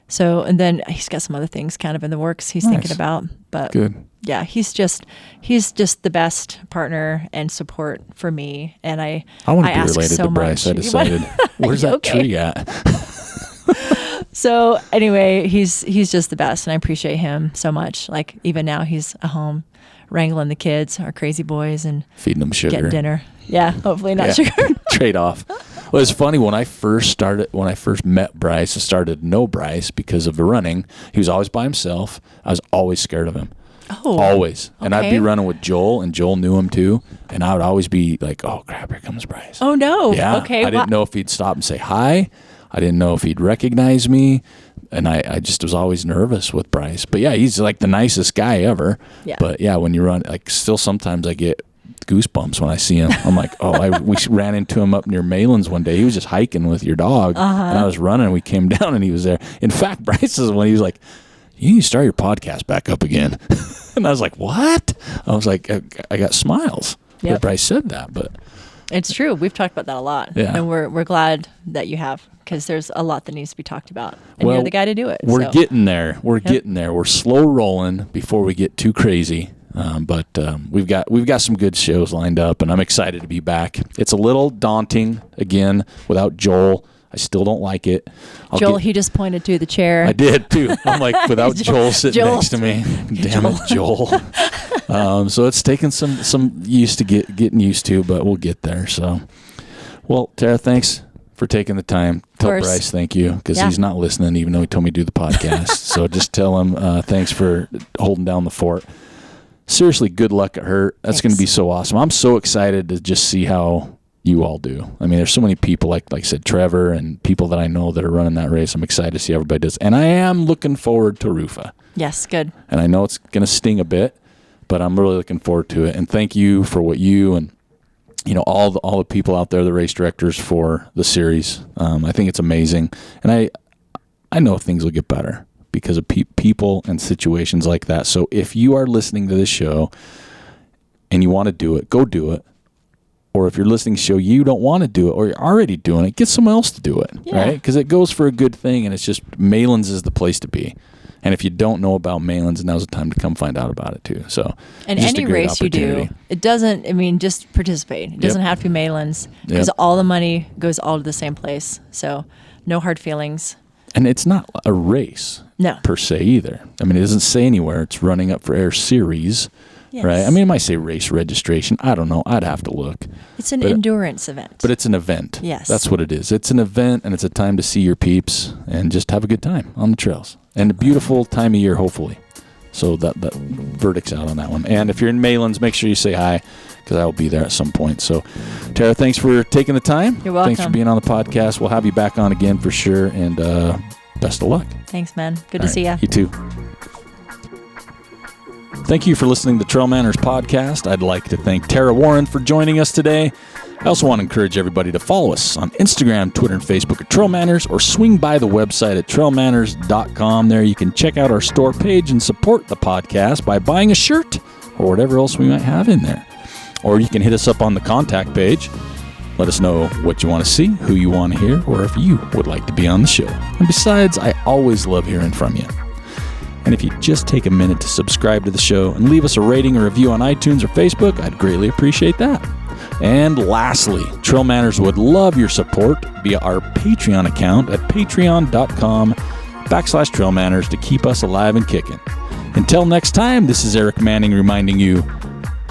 [SPEAKER 2] so, and then he's got some other things kind of in the works he's thinking about. But
[SPEAKER 3] Good.
[SPEAKER 2] yeah, he's just the best partner and support for me. And I
[SPEAKER 3] want to be
[SPEAKER 2] ask
[SPEAKER 3] related
[SPEAKER 2] so
[SPEAKER 3] to Bryce.
[SPEAKER 2] much.
[SPEAKER 3] I decided. Where's that
[SPEAKER 2] Okay.
[SPEAKER 3] tree at?
[SPEAKER 2] So anyway, he's just the best, and I appreciate him so much. Like even now, he's at home wrangling the kids, our crazy boys, and
[SPEAKER 3] Feeding them sugar.
[SPEAKER 2] getting dinner. Yeah, hopefully not
[SPEAKER 3] Yeah.
[SPEAKER 2] sugar.
[SPEAKER 3] Trade off. Well, it's funny when I first met Bryce, I started to know Bryce because of the running. He was always by himself. I was always scared of him.
[SPEAKER 2] Oh,
[SPEAKER 3] Always. And I'd be
[SPEAKER 2] okay.
[SPEAKER 3] running with Joel, and Joel knew him too. And I would always be like, oh, crap, here comes Bryce.
[SPEAKER 2] Oh no.
[SPEAKER 3] Yeah.
[SPEAKER 2] Okay.
[SPEAKER 3] I didn't know if he'd stop and say hi. I didn't know if he'd recognize me. And I just was always nervous with Bryce. But yeah, he's like the nicest guy ever.
[SPEAKER 2] Yeah.
[SPEAKER 3] But yeah, when you run, like still sometimes I get goosebumps when I see him. I'm like, we ran into him up near Malans one day. He was just hiking with your dog. And I was running, and we came down and he was there. In fact, Bryce is when he was like, you need to start your podcast back up again. And I was like, what? I was like, I got smiles.
[SPEAKER 2] Yep.
[SPEAKER 3] But Bryce said that, but
[SPEAKER 2] It's true. We've talked about that a lot.
[SPEAKER 3] Yeah.
[SPEAKER 2] And we're glad that you have, because there's a lot that needs to be talked about. And you're the guy to do it.
[SPEAKER 3] We're
[SPEAKER 2] so.
[SPEAKER 3] getting there. We're getting there. We're slow rolling before we get too crazy. But we've got some good shows lined up, and I'm excited to be back. It's a little daunting again without Joel. I still don't like it.
[SPEAKER 2] Joel, he just pointed to the chair.
[SPEAKER 3] I did too. I'm like, without Joel sitting
[SPEAKER 2] Joel.
[SPEAKER 3] next to me. Damn it, Joel. So it's taken some getting used to, but we'll get there. So, well, Tara, thanks for taking the time. Tell
[SPEAKER 2] course.
[SPEAKER 3] Bryce thank you, because
[SPEAKER 2] Yeah.
[SPEAKER 3] he's not listening, even though he told me to do the podcast. So just tell him thanks for holding down the fort. Seriously, good luck at her. That's going to be so awesome. I'm so excited to just see how you all do. I mean, there's so many people, like I said, Trevor, and people that I know that are running that race. I'm excited to see how everybody does. And I am looking forward to RUFA.
[SPEAKER 2] Yes, good.
[SPEAKER 3] And I know it's going to sting a bit, but I'm really looking forward to it. And thank you for what you and all the people out there, the race directors, for the series. I think it's amazing. And I know things will get better because of people and situations like that. So if you are listening to this show and you want to do it, go do it. Or if you're listening to the show, you don't want to do it, or you're already doing it, get someone else to do it, right? Because it goes for a good thing, and it's just Malans is the place to be. And if you don't know about Malans, now's the time to come find out about it too. So,
[SPEAKER 2] And
[SPEAKER 3] just a
[SPEAKER 2] any
[SPEAKER 3] great
[SPEAKER 2] race you do,
[SPEAKER 3] opportunity.
[SPEAKER 2] it doesn't, just participate. It doesn't have to be Malans, because all the money goes all to the same place. So no hard feelings.
[SPEAKER 3] And it's not a race per se either. I mean, it doesn't say anywhere it's running up for air series, right? I mean, it might say race registration. I don't know. I'd have to look.
[SPEAKER 2] It's an endurance event.
[SPEAKER 3] But it's an event.
[SPEAKER 2] Yes.
[SPEAKER 3] That's what it is. It's an event, and it's a time to see your peeps and just have a good time on the trails. And a beautiful time of year, hopefully. So that verdict's out on that one. And if you're in Malans, make sure you say hi, because I will be there at some point. So, Tara, thanks for taking the time.
[SPEAKER 2] You're welcome.
[SPEAKER 3] Thanks for being on the podcast. We'll have you back on again for sure. And best of luck.
[SPEAKER 2] Thanks, man. Good to see you.
[SPEAKER 3] You too. Thank you for listening to the Trail Manners podcast. I'd like to thank Tara Warren for joining us today. I also want to encourage everybody to follow us on Instagram, Twitter, and Facebook at Trail Manners, or swing by the website at trailmanners.com. There you can check out our store page and support the podcast by buying a shirt or whatever else we might have in there. Or you can hit us up on the contact page. Let us know what you want to see, who you want to hear, or if you would like to be on the show. And besides, I always love hearing from you. And if you just take a minute to subscribe to the show and leave us a rating or review on iTunes or Facebook, I'd greatly appreciate that. And lastly, Trail Manners would love your support via our Patreon account at patreon.com/Trail Manners to keep us alive and kicking. Until next time, this is Eric Manning reminding you,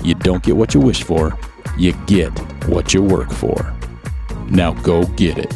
[SPEAKER 3] you don't get what you wish for, you get what you work for. Now go get it.